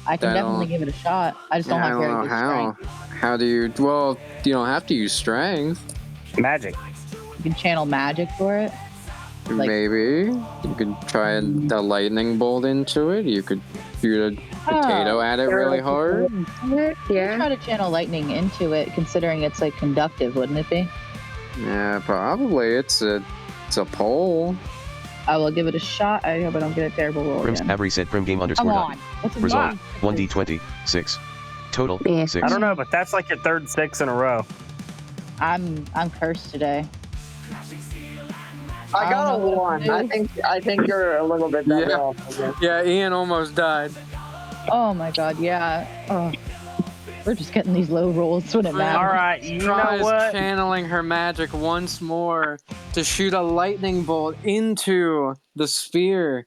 I can I don't- definitely give it a shot. I just don't I have don't very know good how. strength. How do you? Well, you don't have to use strength. Magic. You can channel magic for it. Like- Maybe you could try a lightning bolt into it. You could shoot a potato at it really hard. Yeah. Try to channel lightning into it, considering it's like conductive, wouldn't it be? Yeah, probably. It's a pole. I will give it a shot. I hope I don't get a terrible roll Prim's again. Avery said Prim game Come underscore dot. on. What's a Result lot? 1d20 6. Total Yeah. 6. I don't know, but that's like your third 6 in a row. I'm cursed today. I got a I don't know what to 1. do. I think you're a little bit better Yeah. off. I guess. Yeah, Ian almost died. Oh my god, yeah. Oh. We're just getting these low rolls when it matters. All right, you know Tries what? channeling her magic once more to shoot a lightning bolt into the spear.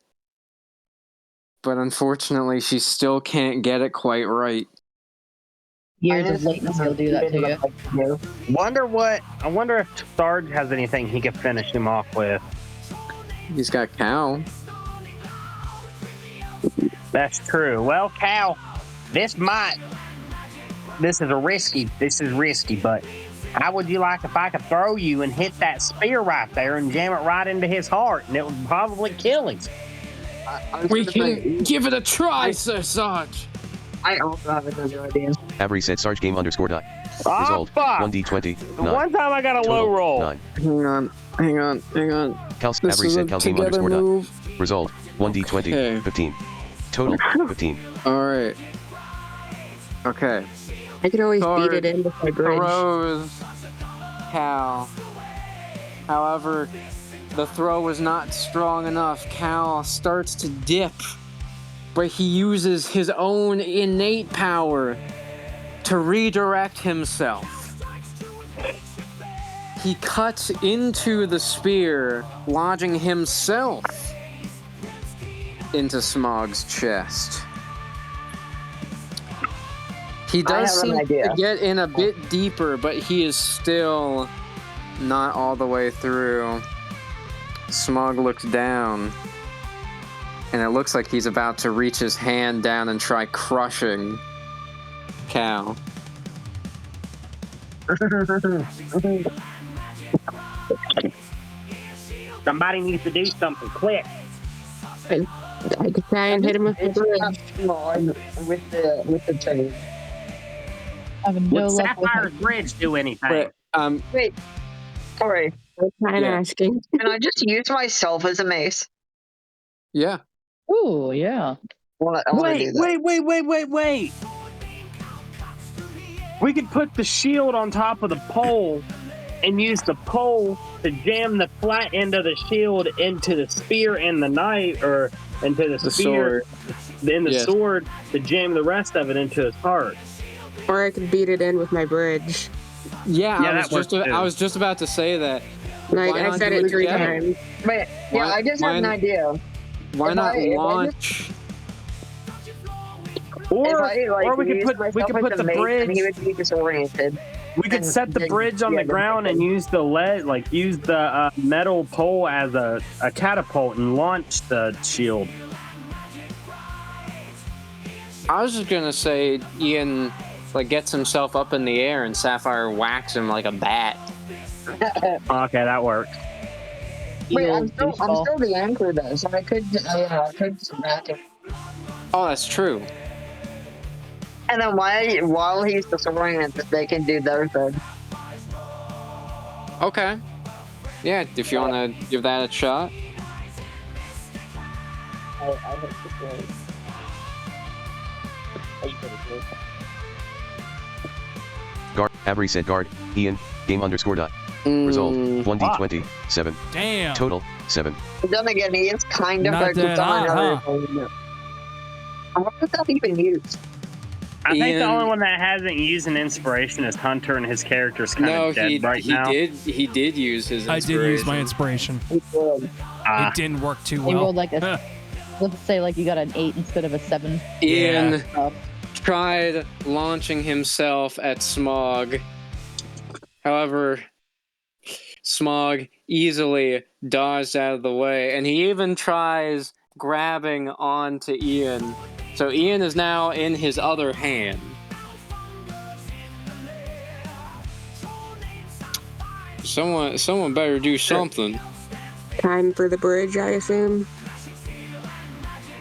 But unfortunately, she still can't get it quite right. Years of latency will do that to you. I wonder if Sarge has anything he could finish him off with. He's got Cow. That's true. Well, Cal, this is risky, but how would you like if I could throw you and hit that spear right there and jam it right into his heart, and it would probably kill him? I was We gonna say, can give it a try, Sir Sarge. I also have another idea. Avery said Sarge game underscore dot. Oh, Result fuck! 1d20 The 9. one time I got a low Total roll. 9. Hang on. Cal This Avery is said a Cal game together underscore dot. move. Result 1d20 Okay. 15. Total 15. All right. Okay. I could always Sarge beat it in with my bridge. Throws Cal. However, the throw was not strong enough. Cal starts to dip, but he uses his own innate power to redirect himself. He cuts into the spear, lodging himself into Smog's chest. He does have an seem idea. to get in a bit deeper, but he is still not all the way through. Smog looks down, and it looks like he's about to reach his hand down and try crushing Cal. Somebody needs to do something quick. I could try and hit him with the bridge. Come on, with the chain. I have no Would luck with Sapphire's it. Bridge do anything? But Wait, sorry. I'm trying Yeah. asking. Can I just use myself as a mace? yeah, Ooh, yeah. I wanna do that. Wait. We could put the shield on top of the pole and use the pole to jam the flat end of the shield into the spear and the knife, or into the spear, then the Yes. sword to jam the rest of it into his heart. Or I could beat it in with my bridge. Yeah, Yeah, I was that works just too. I was just about to say that. Like Why I not said do it 3 together? times. But yeah, Why- I just had an why- idea. Why If not I- if I just- launch? Or we we could put the bridge. and he would be disoriented. We could And set the then- bridge on yeah, the then ground they and could- use the metal pole as a catapult and launch the shield. I was just gonna say Ian like gets himself up in the air and Sapphire whacks him like a bat. Okay, that works. Wait, I'm Eagle still doucheball. the anchor though, so I could smack him. Oh, that's true. And then while he's disoriented, they can do their thing. Okay. Yeah, if you want to give that a shot. I hope it's Guard. Avery said guard. Ian. Game underscore dot. Result. 1d20. 7. Damn. Total. 7. But then again, he is kind of Not focused that on hot, another. What does that even use? I think the Ian- only one that hasn't used an inspiration is Hunter, and his character's kind No, of dead he right he now. did use his. I did use my inspiration. He did. Ah, It didn't work too They well. rolled like a, let's say like you got an 8 instead of a 7. Ian Oh. tried launching himself at Smog. However, Smog easily dodged out of the way, and he even tries grabbing onto Ian. So Ian is now in his other hand. Someone better do something. Time for the bridge, I assume.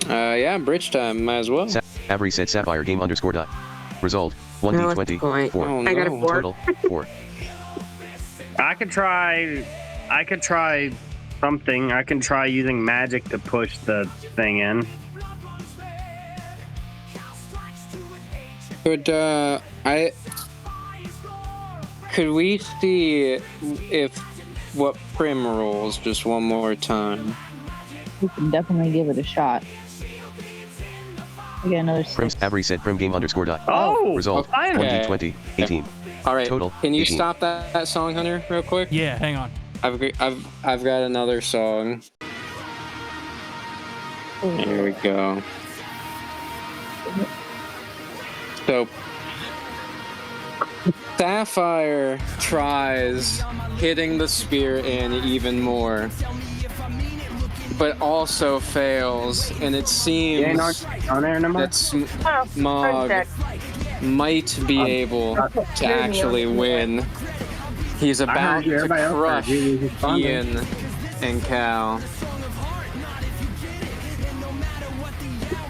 Yeah, bridge time, might as well. Avery said Sapphire game underscore dot. Result. No, 1d20. what's the point? 4. Oh, I got a no. 4. Total. 4. I could try something. I can try using magic to push the thing in. Could we see if what Prim rolls just one more time? We can definitely give it a shot. We got another 6. Prim. Avery said prim game underscore dot. Oh, Result. finally. 1d20. 18. All right, Total, can you 18. stop that song, Hunter, real quick? Yeah, hang on. I've got another song. Here we go. So Sapphire tries hitting the spear in even more, but also fails, and it seems On there no more? that Smog might be able to actually win. He's about to everybody else crush heard you responding. Ian and Cal.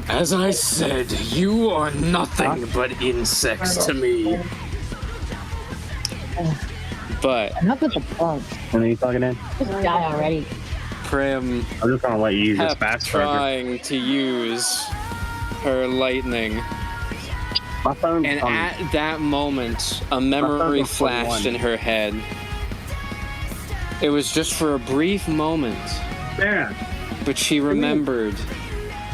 As I said, you are nothing but insects to me. But Enough with the bugs. When are you plugging in? Just die already. Prim I'm just gonna let you use this kept fast charger. trying to use her lightning. My phone's And on. at that moment, a memory flashed in her head. It was just for a brief moment, There. but she remembered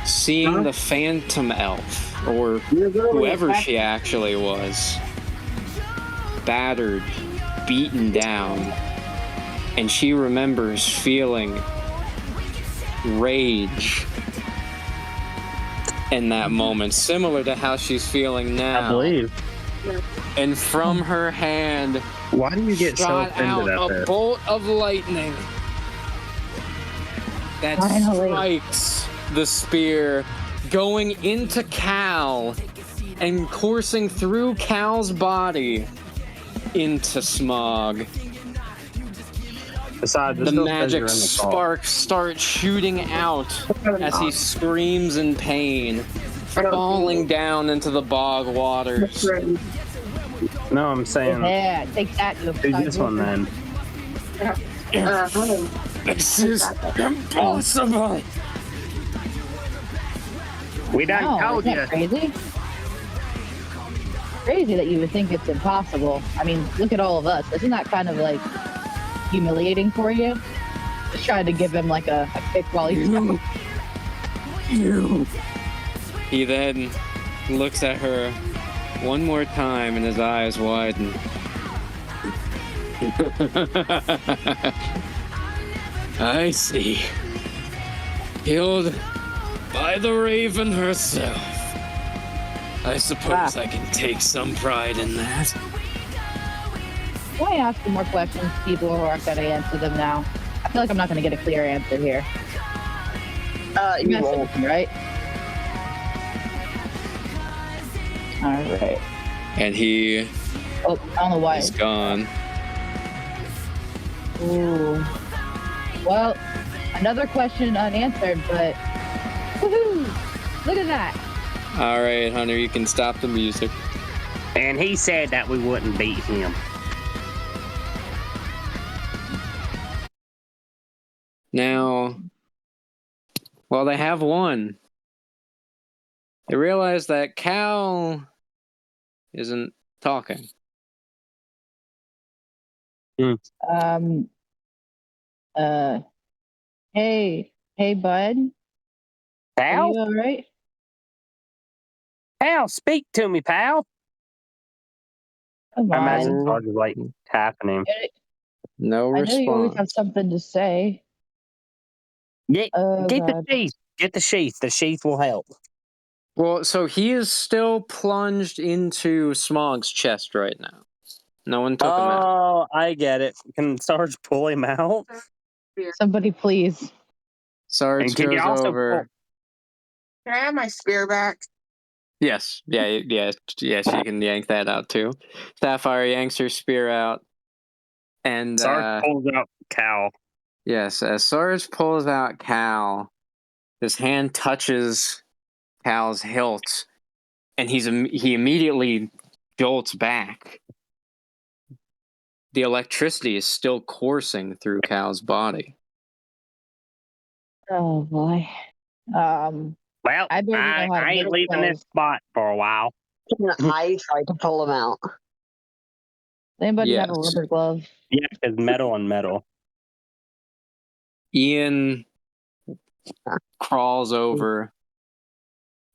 seeing the Phantom Elf, or whoever she actually was, battered, beaten down, and she remembers feeling rage in that moment, similar to how she's feeling now. I believe. And from her hand Why do you get so shot out offended at a this? bolt of lightning that Finally. strikes the spear, going into Cal and coursing through Cal's body into Smog. Besides, it The still says magic you're in the call. sparks start shooting out as he screams in pain, falling down into the bog waters. No, I'm saying Yeah, take that. You do this one then. This is impossible. We done No, told isn't you. that crazy? Crazy that you would think it's impossible. I mean, look at all of us. Isn't that kind of like humiliating for you? Just trying to give him like a kick while he's He then looks at her one more time and his eyes widen. I see. Killed by the Raven herself. I suppose I can take some pride in that. Why ask more questions to people who aren't going to answer them now? I feel like I'm not going to get a clear answer here. You messing won't. with me, right? All right. And he Oh, I don't know why. is gone. Ooh. Well, another question unanswered, but woohoo! Look at that. All right, Hunter, you can stop the music. And he said that we wouldn't beat him. Now, well, they have won. They realize that Cal isn't talking. Um. Hey, bud. Are Pal? you all right? Pal, speak to me, pal. Come I imagine on. Sarge is like tapping him. No I know you always have response. something to say. Get, Oh get the God. sheath. Get the sheath. The sheath will help. Well, so he is still plunged into Smog's chest right now. No one took him out. Oh, I get it. Can Sarge pull him out? Somebody please. Sarge And can you goes also over. Can I have my spear back? Yes, yes, you can yank that out too. Sapphire yanks her spear out, and Sarge pulls out Cal. yes, as Sarge pulls out Cal, his hand touches Cal's hilt, and he immediately jolts back. The electricity is still coursing through Cal's body. Oh boy. Well, I barely know how to I ain't make leaving this spells. spot for a while. I tried to pull him out. Anybody have a Yes. rubber glove? Yeah, because metal and metal. Ian crawls over.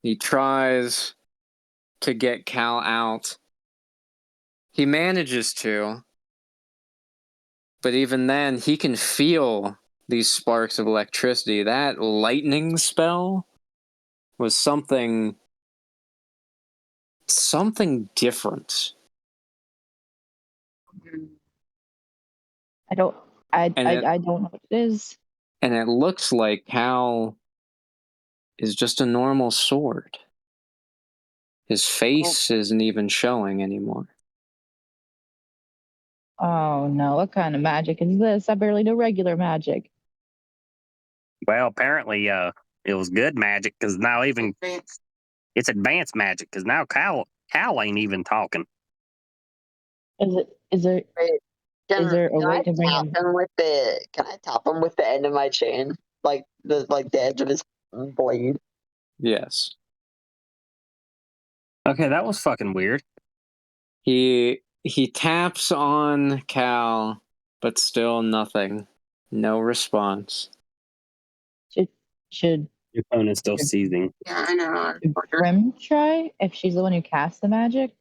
He tries to get Cal out. He manages to, but even then, he can feel these sparks of electricity. That lightning spell was something different. I don't. I And it, don't know what it is. and it looks like Cal is just a normal sword. His face isn't even showing anymore. Oh no! What kind of magic is this? I barely know regular magic. Well, apparently, it was good magic because now even it's advanced magic because now Cal ain't even talking. Is it? Is there? Wait, Is there a can way I to bring tap him? him with the? Can I tap him with the end of my chain, like the edge of his blade? Yes. Okay, that was fucking weird. He taps on Cal, but still nothing. No response. Should Your phone is still seizing. Yeah, I know. should Prim try if she's the one who casts the magic?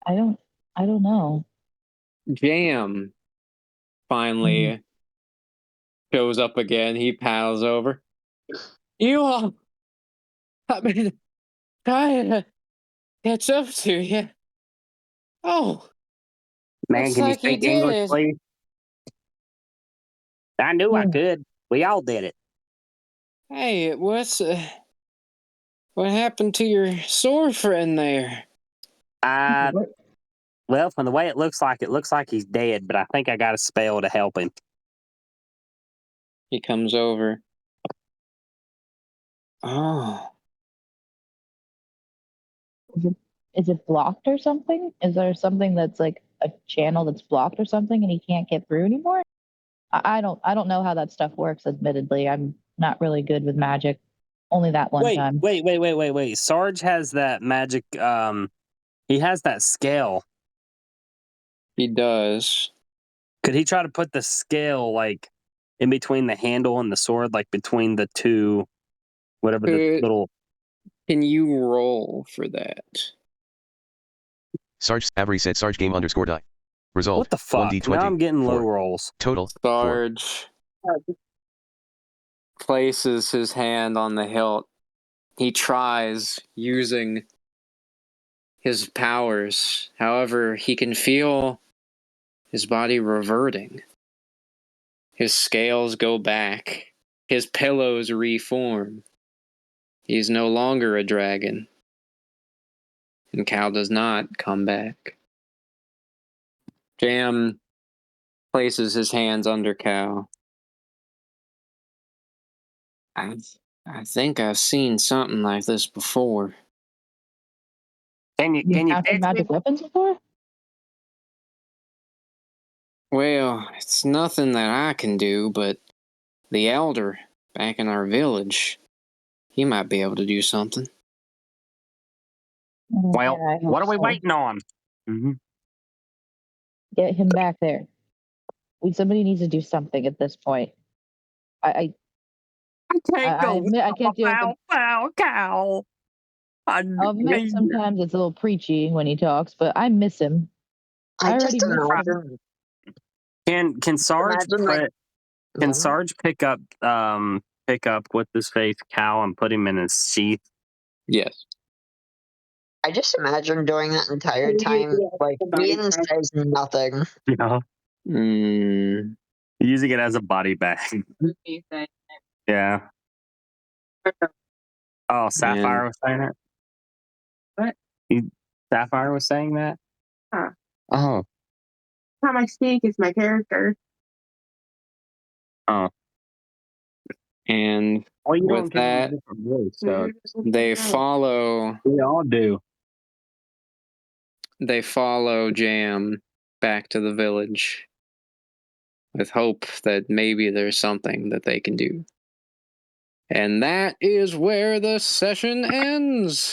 I don't. I don't know. Jam finally shows up again. He paddles over. You all, I've been trying to catch up to you. Oh, Man, looks can you like you speak English, did. please? I knew I Hmm. could. We all did it. Hey, what happened to your sword friend there? What? Well, from the way it looks like he's dead, but I think I got a spell to help him. He comes over. Oh, Is it blocked or something? Is there something that's like a channel that's blocked or something, and he can't get through anymore? I don't. I don't know how that stuff works. Admittedly, I'm not really good with magic. Only that one time. Wait. Sarge has that magic. He has that scale. he does. Could he try to put the scale like in between the handle and the sword, like between the two, whatever the little? Can you roll for that? Sarge, Avery said Sarge game underscore die. Result, What the fuck? 1d20. Now I'm getting low 4. rolls. Total, 4. Sarge places his hand on the hilt. He tries using his powers. However, he can feel his body reverting. His scales go back. His pillows reform. He's no longer a dragon. And Cal does not come back. Jam places his hands under Cal. I think I've seen something like this before. Can you You have fix me? magic weapons before? Well, it's nothing that I can do, but the elder back in our village, he might be able to do something. Well, Yeah, I hope what are we so. waiting on? Mm-hmm. Get him back there. Somebody needs to do something at this point. I admit I can't deal with him. Cow. I'll admit sometimes it's a little preachy when he talks, but I miss him. I already just miss him. imagine. Can Sarge Imagine like. can Sarge pick up what's his face Cow and put him in his sheath? Yes. I just imagine doing that entire time. Like Ian says nothing. Yeah. Mm, Using it as a body bag. Yeah. Oh, Sapphire was saying it? What? Sapphire was saying that? Huh. Oh. How I speak is my character. Oh. and Well, you with don't give him a that, different voice, so they follow we all do. Jam back to the village with hope that maybe there's something that they can do. And that is where the session ends.